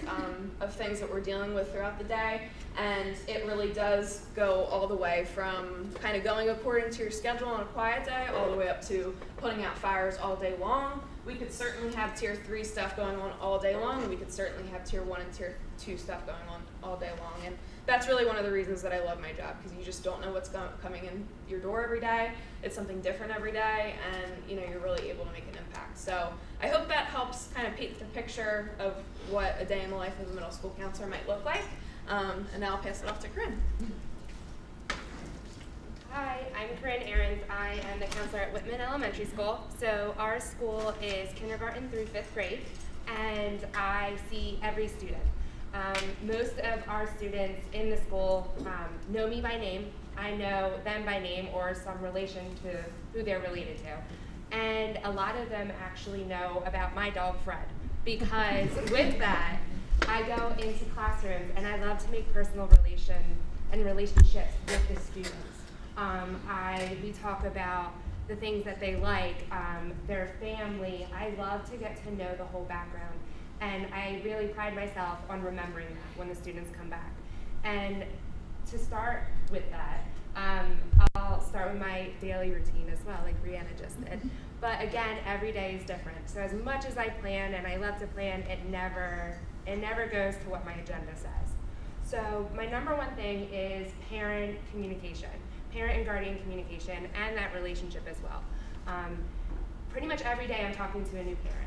of things that we're dealing with throughout the day, and it really does go all the way from kind of going according to your schedule on a quiet day all the way up to putting out fires all day long. We could certainly have tier 3 stuff going on all day long, and we could certainly have tier 1 and tier 2 stuff going on all day long. And that's really one of the reasons that I love my job, because you just don't know what's coming in your door every day. It's something different every day, and you're really able to make an impact. So I hope that helps kind of paint the picture of what a day in the life of a middle school counselor might look like. And now I'll pass it off to Corinne. Hi, I'm Corinne Ahrens. I am the counselor at Whitman Elementary School. So our school is kindergarten through 5th grade, and I see every student. Most of our students in the school know me by name. I know them by name or some relation to who they're related to. And a lot of them actually know about my dog Fred, because with that, I go into classrooms and I love to make personal relationships with the students. We talk about the things that they like, their family. I love to get to know the whole background. And I really pride myself on remembering that when the students come back. And to start with that, I'll start with my daily routine as well, like Brianna just did. But again, every day is different. So as much as I plan, and I love to plan, it never goes to what my agenda says. So my number one thing is parent communication, parent and guardian communication, and that relationship as well. Pretty much every day I'm talking to a new parent.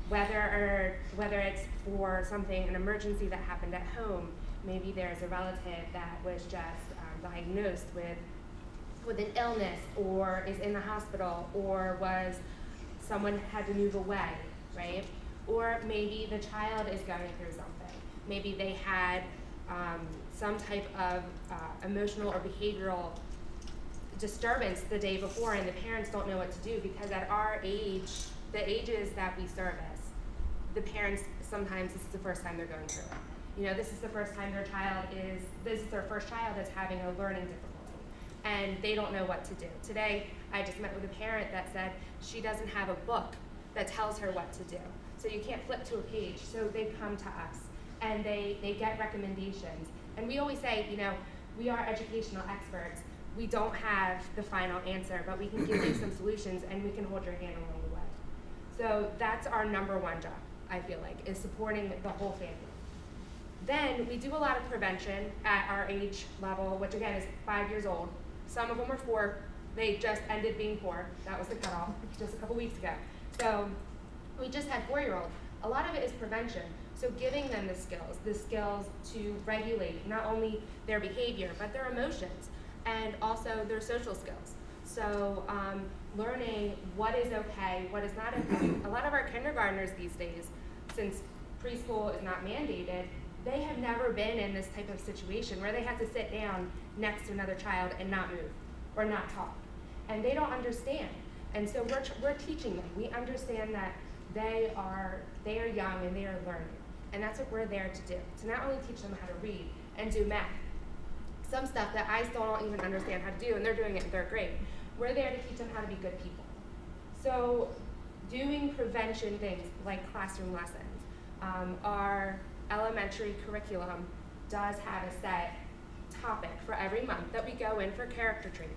Whether it's for something, an emergency that happened at home, maybe there's a relative that was just diagnosed with an illness, or is in the hospital, or someone had to move away, right? Or maybe the child is going through something. Maybe they had some type of emotional or behavioral disturbance the day before, and the parents don't know what to do, because at our age, the ages that we service, the parents, sometimes this is the first time they're going through it. This is the first time this is their first child that's having a learning difficulty, and they don't know what to do. Today, I just met with a parent that said she doesn't have a book that tells her what to do. So you can't flip to a page, so they come to us, and they get recommendations. And we always say, we are educational experts. We don't have the final answer, but we can give you some solutions, and we can hold your hand along the way. So that's our number one job, I feel like, is supporting the whole family. Then we do a lot of prevention at our age level, which again is 5 years old. Some of them are 4. They just ended being 4. That was the cutoff just a couple weeks ago. So we just had 4-year-olds. A lot of it is prevention. So giving them the skills to regulate not only their behavior, but their emotions, and also their social skills. So learning what is okay, what is not okay. A lot of our kindergartners these days, since preschool is not mandated, they have never been in this type of situation where they have to sit down next to another child and not move or not talk. And they don't understand. And so we're teaching them. We understand that they are young and they are learning. And that's what we're there to do, to not only teach them how to read and do math, some stuff that I still don't even understand how to do, and they're doing it in 3rd grade. We're there to teach them how to be good people. So doing prevention things like classroom lessons, our elementary curriculum does have a set topic for every month that we go in for character traits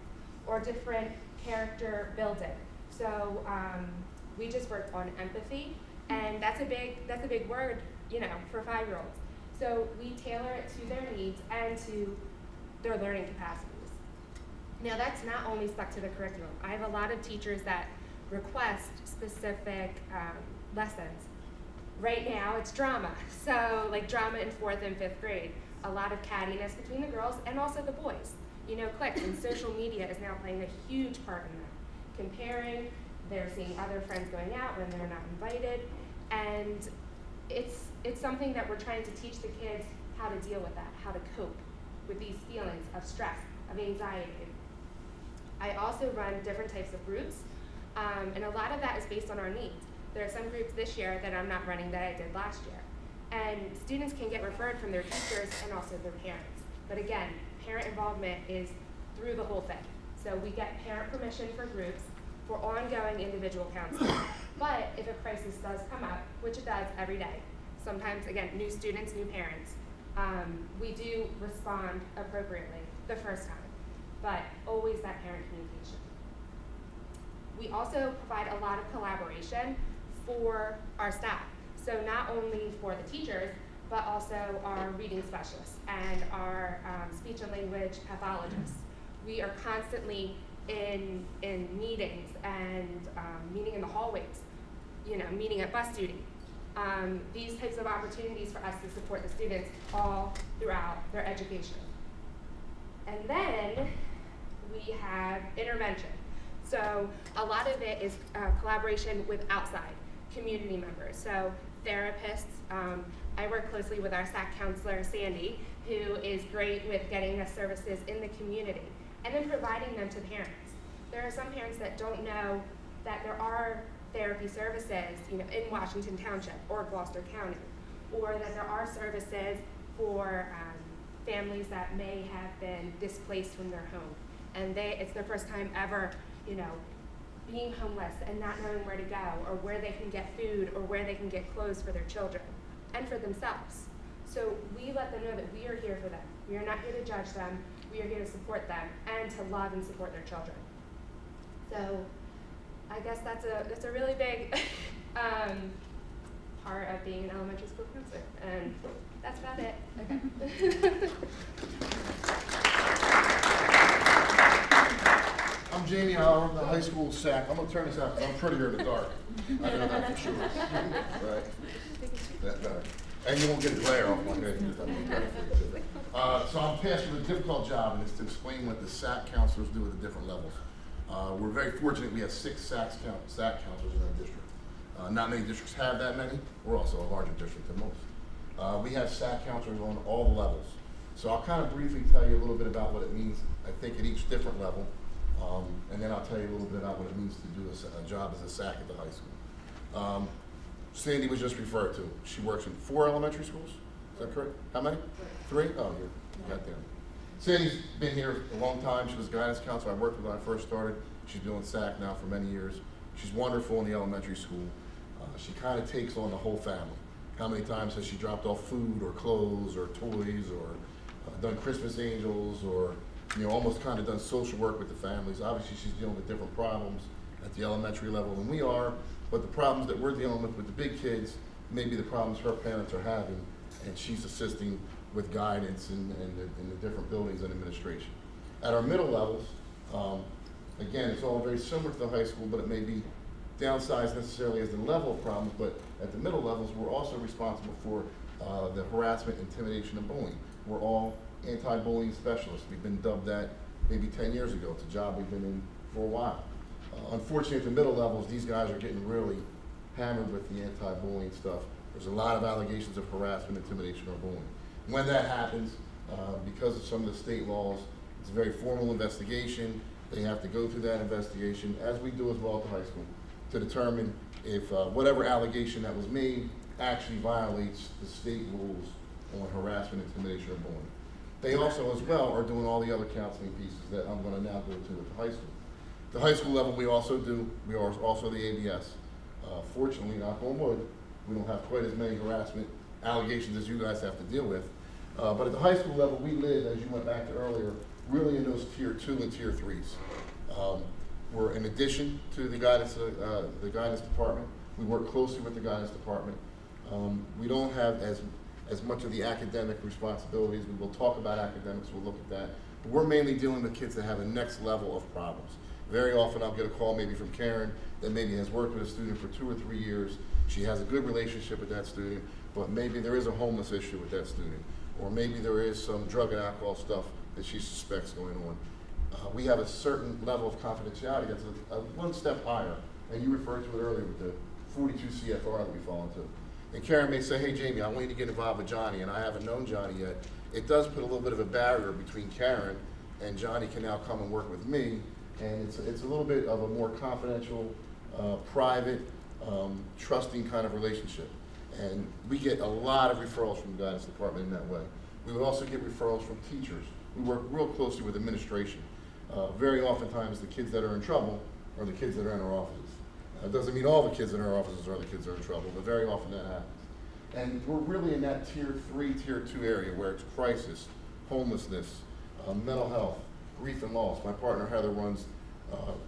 or different character building. So we just worked on empathy, and that's a big word, you know, for 5-year-olds. So we tailor it to their needs and to their learning capacities. Now that's not only stuck to the curriculum. I have a lot of teachers that request specific lessons. Right now it's drama, so like drama in 4th and 5th grade. A lot of cattiness between the girls and also the boys. You know, cliques and social media is now playing a huge part in that. Comparing, they're seeing other friends going out when they're not invited, and it's something that we're trying to teach the kids how to deal with that, how to cope with these feelings of stress, of anxiety. I also run different types of groups, and a lot of that is based on our needs. There are some groups this year that I'm not running that I did last year. And students can get referred from their teachers and also their parents. But again, parent involvement is through the whole thing. So we get parent permission for groups for ongoing individual counseling. But if a crisis does come up, which it does every day, sometimes, again, new students, new parents, we do respond appropriately the first time, but always that parent communication. We also provide a lot of collaboration for our staff. So not only for the teachers, but also our reading specialists and our speech and language pathologists. We are constantly in meetings and meeting in the hallways, you know, meeting at bus duty. These types of opportunities for us to support the students all throughout their education. And then we have intervention. So a lot of it is collaboration with outside community members. So therapists, I work closely with our SAC counselor, Sandy, who is great with getting us services in the community and then providing them to parents. There are some parents that don't know that there are therapy services, you know, in Washington Township or Gloucester County, or that there are services for families that may have been displaced from their home. And it's their first time ever, you know, being homeless and not knowing where to go or where they can get food or where they can get clothes for their children and for themselves. So we let them know that we are here for them. We are not here to judge them. We are here to support them and to love and support their children. So I guess that's a really big part of being an elementary school counselor, and that's about it. Okay. I'm Jamie Oliver, I'm the high school SAC. I'm gonna turn this out because I'm prettier in the dark. I know that for sure. Right? That. And you won't get a glare off my head. So I'm tasked with a difficult job, and it's to explain what the SAC counselors do at the different levels. We're very fortunate we have 6 SAC counselors in our district. Not many districts have that many. We're also a larger district than most. We have SAC counselors on all the levels. So I'll kind of briefly tell you a little bit about what it means, I think, at each different level. And then I'll tell you a little bit about what it means to do a job as a SAC at the high school. Sandy was just referred to. She works in 4 elementary schools. Is that correct? How many? 3? Oh, you got there. Sandy's been here a long time. She was a guidance counselor I worked with when I first started. She's doing SAC now for many years. She's wonderful in the elementary school. She kind of takes on the whole family. How many times has she dropped off food or clothes or toys or done Christmas angels or almost kind of done social work with the families? Obviously, she's dealing with different problems at the elementary level than we are, but the problems that we're dealing with the big kids may be the problems her parents are having, and she's assisting with guidance in the different buildings and administration. At our middle levels, again, it's all very similar to the high school, but it may be downsized necessarily as the level of problems, but at the middle levels, we're also responsible for the harassment, intimidation, and bullying. We're all anti-bullying specialists. We've been dubbed that maybe 10 years ago. It's a job we've been in for a while. Unfortunately, at the middle levels, these guys are getting really hammered with the anti-bullying stuff. There's a lot of allegations of harassment, intimidation, or bullying. When that happens, because of some of the state laws, it's a very formal investigation. They have to go through that investigation, as we do as well at the high school, to determine if whatever allegation that was made actually violates the state rules on harassment, intimidation, or bullying. They also, as well, are doing all the other counseling pieces that I'm going to now go to at the high school. The high school level, we are also the ABS. Fortunately, knock on wood, we don't have quite as many harassment allegations as you guys have to deal with. But at the high school level, we live, as you went back to earlier, really in those tier 2 and tier 3s. We're in addition to the guidance department. We work closely with the guidance department. We don't have as much of the academic responsibilities. We will talk about academics, we'll look at that. But we're mainly dealing with kids that have a next level of problems. Very often I'll get a call maybe from Karen that maybe has worked with a student for 2 or 3 years. She has a good relationship with that student, but maybe there is a homeless issue with that student. Or maybe there is some drug and alcohol stuff that she suspects going on. We have a certain level of confidentiality that's one step higher. And you referred to it earlier with the 42 CFR that we fall into. And Karen may say, hey Jamie, I want you to get involved with Johnny, and I haven't known Johnny yet. It does put a little bit of a barrier between Karen and Johnny can now come and work with me. And it's a little bit of a more confidential, private, trusting kind of relationship. And we get a lot of referrals from the guidance department in that way. We would also get referrals from teachers. We work real closely with administration. Very oftentimes the kids that are in trouble are the kids that are in our offices. It doesn't mean all the kids in our offices are the kids that are in trouble, but very often that happens. And we're really in that tier 3, tier 2 area where it's crisis, homelessness, mental health, grief and loss. My partner Heather runs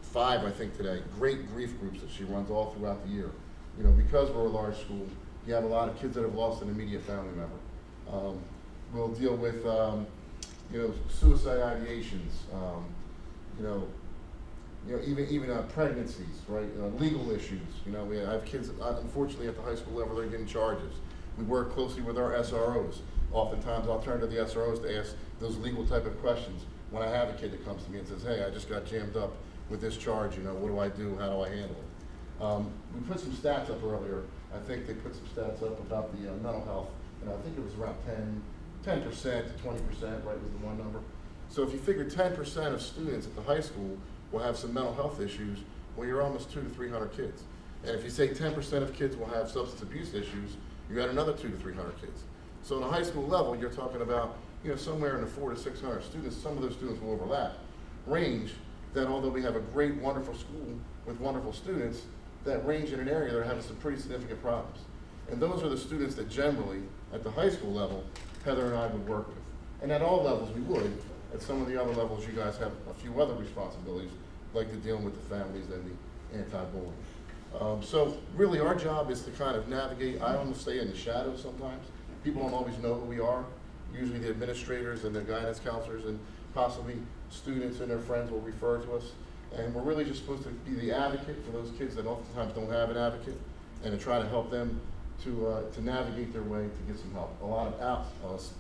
5, I think today, great grief groups that she runs all throughout the year. You know, because we're a large school, you have a lot of kids that have lost an immediate family member. We'll deal with, suicide ideations, even pregnancies, right? Legal issues. I have kids, unfortunately, at the high school level, they're getting charges. We work closely with our SROs. Oftentimes, I'll turn to the SROs to ask those legal type of questions. When I have a kid that comes to me and says, hey, I just got jammed up with this charge, what do I do? How do I handle it? We put some stats up earlier. I think they put some stats up about the mental health. I think it was around 10% to 20%, right, was the one number. So if you figure 10% of students at the high school will have some mental health issues, well, you're almost 200 to 300 kids. And if you say 10% of kids will have substance abuse issues, you got another 200 to 300 kids. So on a high school level, you're talking about, somewhere in the 400 to 600 students. Some of those students will overlap. Range that although we have a great, wonderful school with wonderful students, that range in an area that are having some pretty significant problems. And those are the students that generally, at the high school level, Heather and I would work with. And at all levels we would. At some of the other levels, you guys have a few other responsibilities, like the dealing with the families and the anti-bullying. So really our job is to kind of navigate. I almost stay in the shadows sometimes. People don't always know who we are. Usually the administrators and the guidance counselors and possibly students and their friends will refer to us. And we're really just supposed to be the advocate for those kids that oftentimes don't have an advocate, and to try to help them to navigate their way to get some help. A lot of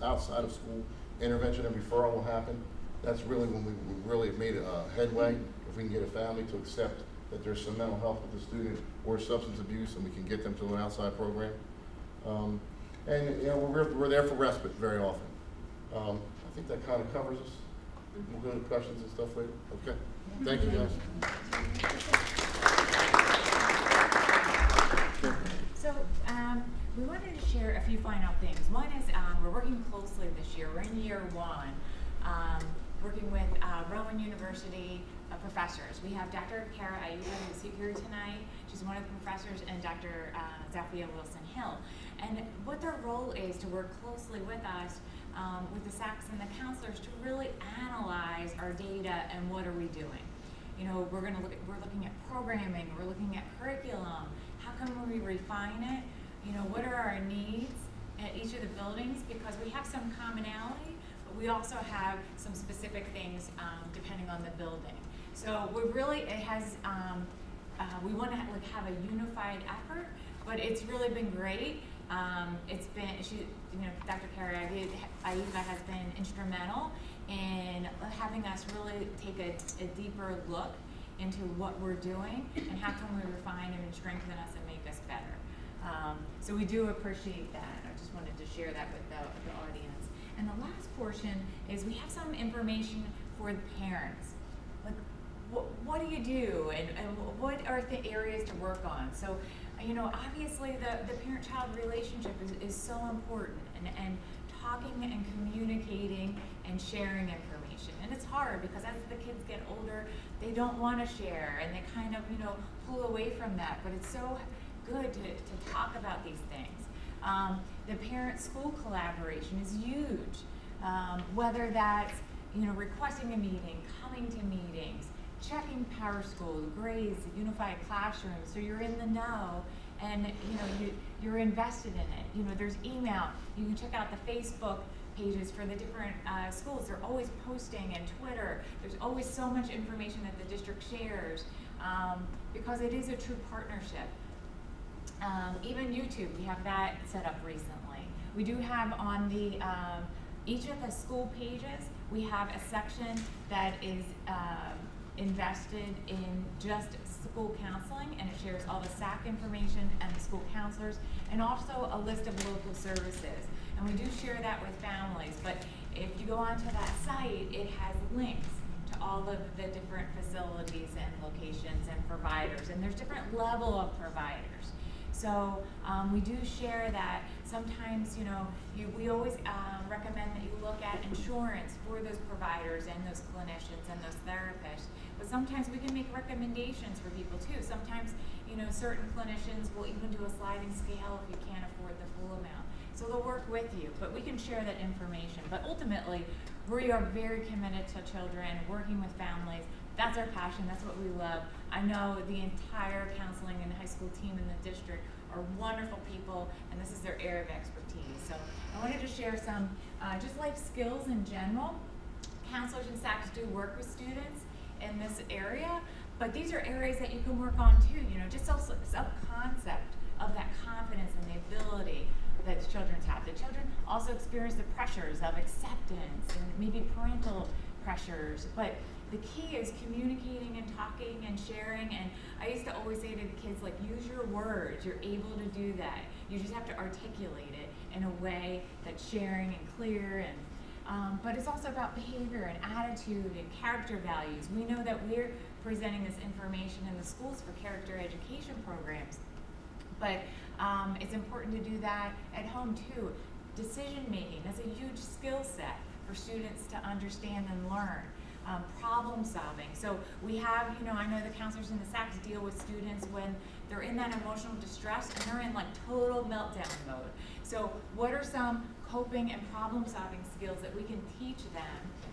outside of school intervention and referral will happen. That's really when we really have made a headway. If we can get a family to accept that there's some mental health with the student or substance abuse, and we can get them to an outside program. We're there for respite very often. I think that kind of covers us. We'll go to questions and stuff later. Okay. Thank you, guys. So we wanted to share a few final things. One is we're working closely this year. We're in year 1, working with Rowan University professors. We have Dr. Kara Ayuba, who's here tonight. She's one of the professors, and Dr. Zafia Wilson-Hill. And what their role is to work closely with us, with the SACs and the counselors, to really analyze our data and what are we doing. We're looking at programming, we're looking at curriculum. How can we refine it? What are our needs at each of the buildings? Because we have some commonality, but we also have some specific things depending on the building. So we want to have a unified effort, but it's really been great. Dr. Kara Ayuba has been instrumental in having us really take a deeper look into what we're doing and how can we refine and strengthen us and make us better. So we do appreciate that. I just wanted to share that with the audience. And the last portion is we have some information for the parents. Like, what do you do, and what are the areas to work on? So, you know, obviously the parent-child relationship is so important, and talking and communicating and sharing information. And it's hard because as the kids get older, they don't want to share, and they kind of, you know, pull away from that. But it's so good to talk about these things. The parent-school collaboration is huge. Whether that's, you know, requesting a meeting, coming to meetings, checking PowerSchool, the grades, the unified classroom, so you're in the know, and you know you're invested in it. You know, there's email. You can check out the Facebook pages for the different schools. They're always posting, and Twitter. There's always so much information that the district shares, because it is a true partnership. Even YouTube, we have that set up recently. We do have on the each of the school pages, we have a section that is invested in just school counseling, and it shares all the SAC information and the school counselors, and also a list of local services. And we do share that with families, but if you go onto that site, it has links to all of the different facilities and locations and providers, and there's different level of providers. So we do share that. Sometimes, you know, we always recommend that you look at insurance for those providers and those clinicians and those therapists. But sometimes we can make recommendations for people too. Sometimes, you know, certain clinicians will even do a sliding scale if you can't afford the full amount. So they'll work with you, but we can share that information. But ultimately, we are very committed to children, working with families. That's our passion, that's what we love. I know the entire counseling and high school team in the district are wonderful people, and this is their area of expertise. So I wanted to share some just life skills in general. Counselors and SACs do work with students in this area, but these are areas that you can work on too, you know, just also some concept of that confidence and the ability that the children have. The children also experience the pressures of acceptance and maybe parental pressures, but the key is communicating and talking and sharing. And I used to always say to the kids, like, use your words. You're able to do that. You just have to articulate it in a way that's sharing and clear. And but it's also about behavior and attitude and character values. We know that we're presenting this information in the schools for character education programs, but it's important to do that at home too. Decision making, that's a huge skill set for students to understand and learn. Problem solving. So we have, you know, I know the counselors in the SACs deal with students when they're in that emotional distress and they're in like total meltdown mode. So what are some coping and problem solving skills that we can teach them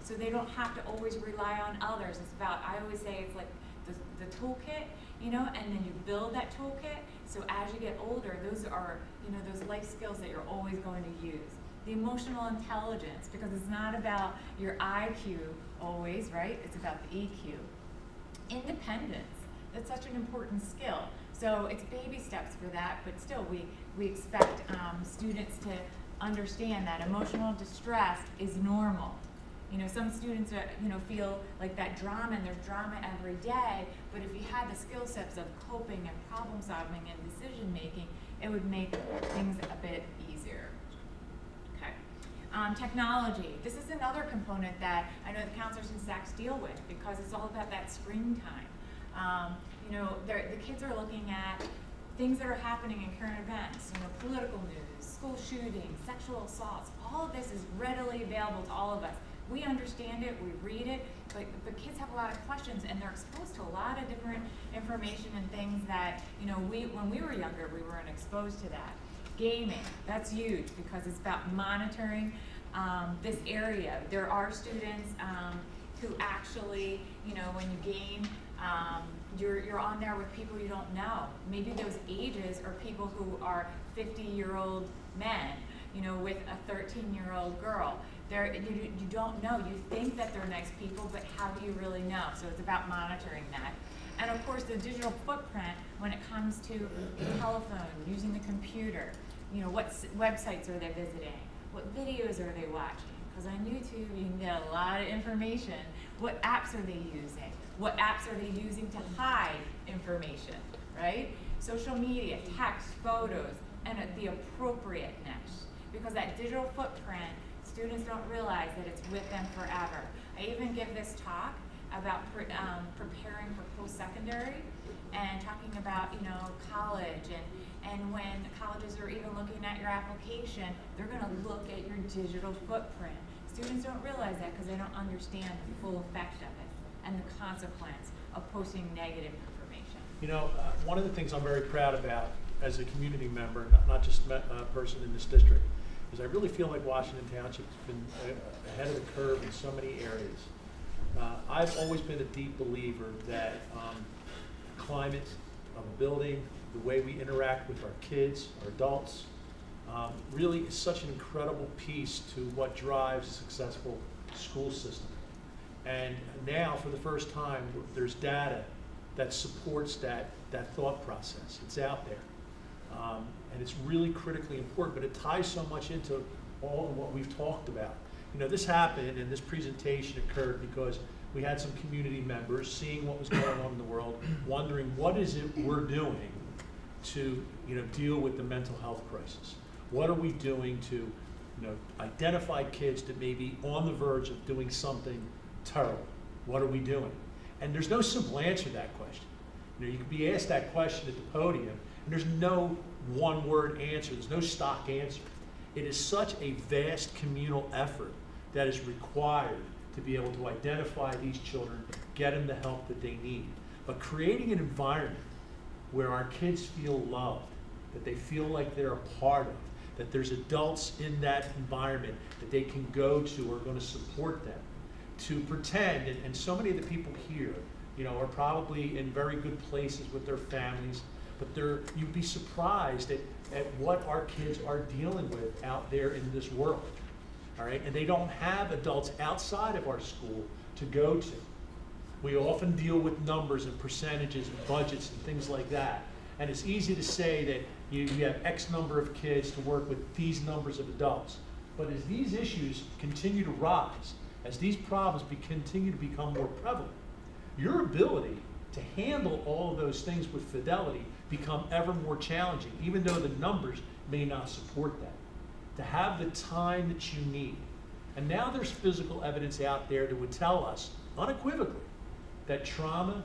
so they don't have to always rely on others? It's about, I always say it's like the toolkit, you know, and then you build that toolkit. So as you get older, those are, you know, those life skills that you're always going to use. The emotional intelligence, because it's not about your IQ always, right? It's about the EQ. Independence, that's such an important skill. So it's baby steps for that, but still we expect students to understand that emotional distress is normal. You know, some students are, you know, feel like that drama, and there's drama every day, but if you had the skill sets of coping and problem solving and decision making, it would make things a bit easier. Technology. This is another component that I know the counselors and SACs deal with, because it's all about that screen time. You know, the kids are looking at things that are happening in current events, you know, political news, school shootings, sexual assaults. All of this is readily available to all of us. We understand it, we read it, but kids have a lot of questions, and they're exposed to a lot of different information and things that, you know, when we were younger, we weren't exposed to that. Gaming, that's huge, because it's about monitoring this area. There are students who actually, you know, when you game, you're on there with people you don't know. Maybe those ages are people who are 50-year-old men, you know, with a 13-year-old girl. You don't know. You think that they're nice people, but how do you really know? So it's about monitoring that. And of course, the digital footprint when it comes to the telephone, using the computer. You know, what websites are they visiting? What videos are they watching? Because on YouTube, you can get a lot of information. What apps are they using? What apps are they using to hide information, right? Social media, text, photos, and the appropriateness. Because that digital footprint, students don't realize that it's with them forever. I even give this talk about preparing for post-secondary and talking about, you know, college and when colleges are even looking at your application, they're going to look at your digital footprint. Students don't realize that because they don't understand the full effect of it and the consequence of posting negative information. You know, one of the things I'm very proud about as a community member, not just a person in this district, is I really feel like Washington Township has been ahead of the curve in so many areas. I've always been a deep believer that climate of a building, the way we interact with our kids, our adults, really is such an incredible piece to what drives a successful school system. And now, for the first time, there's data that supports that thought process. It's out there. And it's really critically important, but it ties so much into all of what we've talked about. You know, this happened and this presentation occurred because we had some community members seeing what was going on in the world, wondering what is it we're doing to, you know, deal with the mental health crisis. What are we doing to, you know, identify kids that may be on the verge of doing something terrible? What are we doing? And there's no simple answer to that question. You know, you can be asked that question at the podium, and there's no one-word answer. There's no stock answer. It is such a vast communal effort that is required to be able to identify these children, get them the help that they need. But creating an environment where our kids feel loved, that they feel like they're a part of, that there's adults in that environment that they can go to or are going to support them, to pretend, and so many of the people here, you know, are probably in very good places with their families, but you'd be surprised at what our kids are dealing with out there in this world, all right? And they don't have adults outside of our school to go to. We often deal with numbers and percentages and budgets and things like that. And it's easy to say that you have X number of kids to work with these numbers of adults. But as these issues continue to rise, as these problems continue to become more prevalent, your ability to handle all of those things with fidelity become ever more challenging, even though the numbers may not support that. To have the time that you need. And now there's physical evidence out there that would tell us unequivocally that trauma,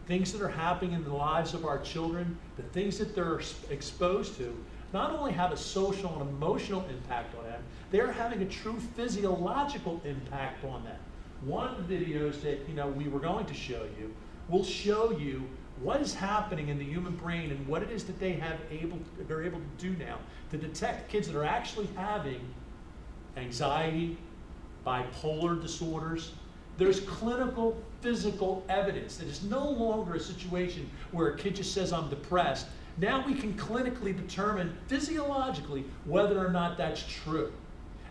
things that are happening in the lives of our children, the things that they're exposed to, not only have a social and emotional impact on them, they're having a true physiological impact on them. One of the videos that, you know, we were going to show you will show you what is happening in the human brain and what it is that they're able to do now to detect kids that are actually having anxiety, bipolar disorders. There's clinical, physical evidence that it's no longer a situation where a kid just says, I'm depressed. Now we can clinically determine physiologically whether or not that's true.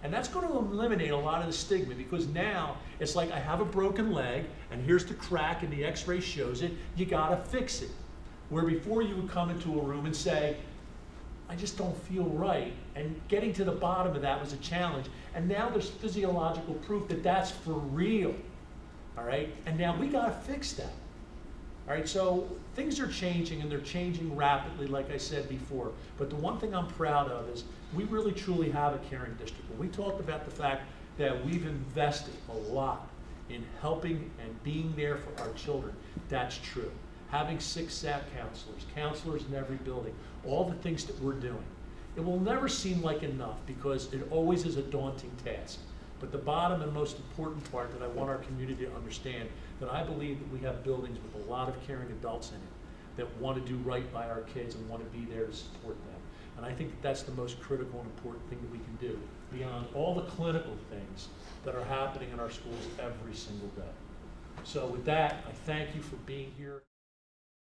And that's going to eliminate a lot of the stigma, because now it's like, I have a broken leg and here's the crack and the x-ray shows it, you gotta fix it. Where before you would come into a room and say, I just don't feel right. And getting to the bottom of that was a challenge. And now there's physiological proof that that's for real. All right, and now we gotta fix that. All right, so things are changing, and they're changing rapidly, like I said before. But the one thing I'm proud of is we really truly have a caring district. When we talked about the fact that we've invested a lot in helping and being there for our children, that's true. Having 6 SAP counselors in every building, all the things that we're doing. It will never seem like enough, because it always is a daunting task. But the bottom and most important part that I want our community to understand, that I believe that we have buildings with a lot of caring adults in it that want to do right by our kids and want to be there to support them. And I think that that's the most critical and important thing that we can do, beyond all the clinical things that are happening in our schools every single day. So with that, I thank you for being here.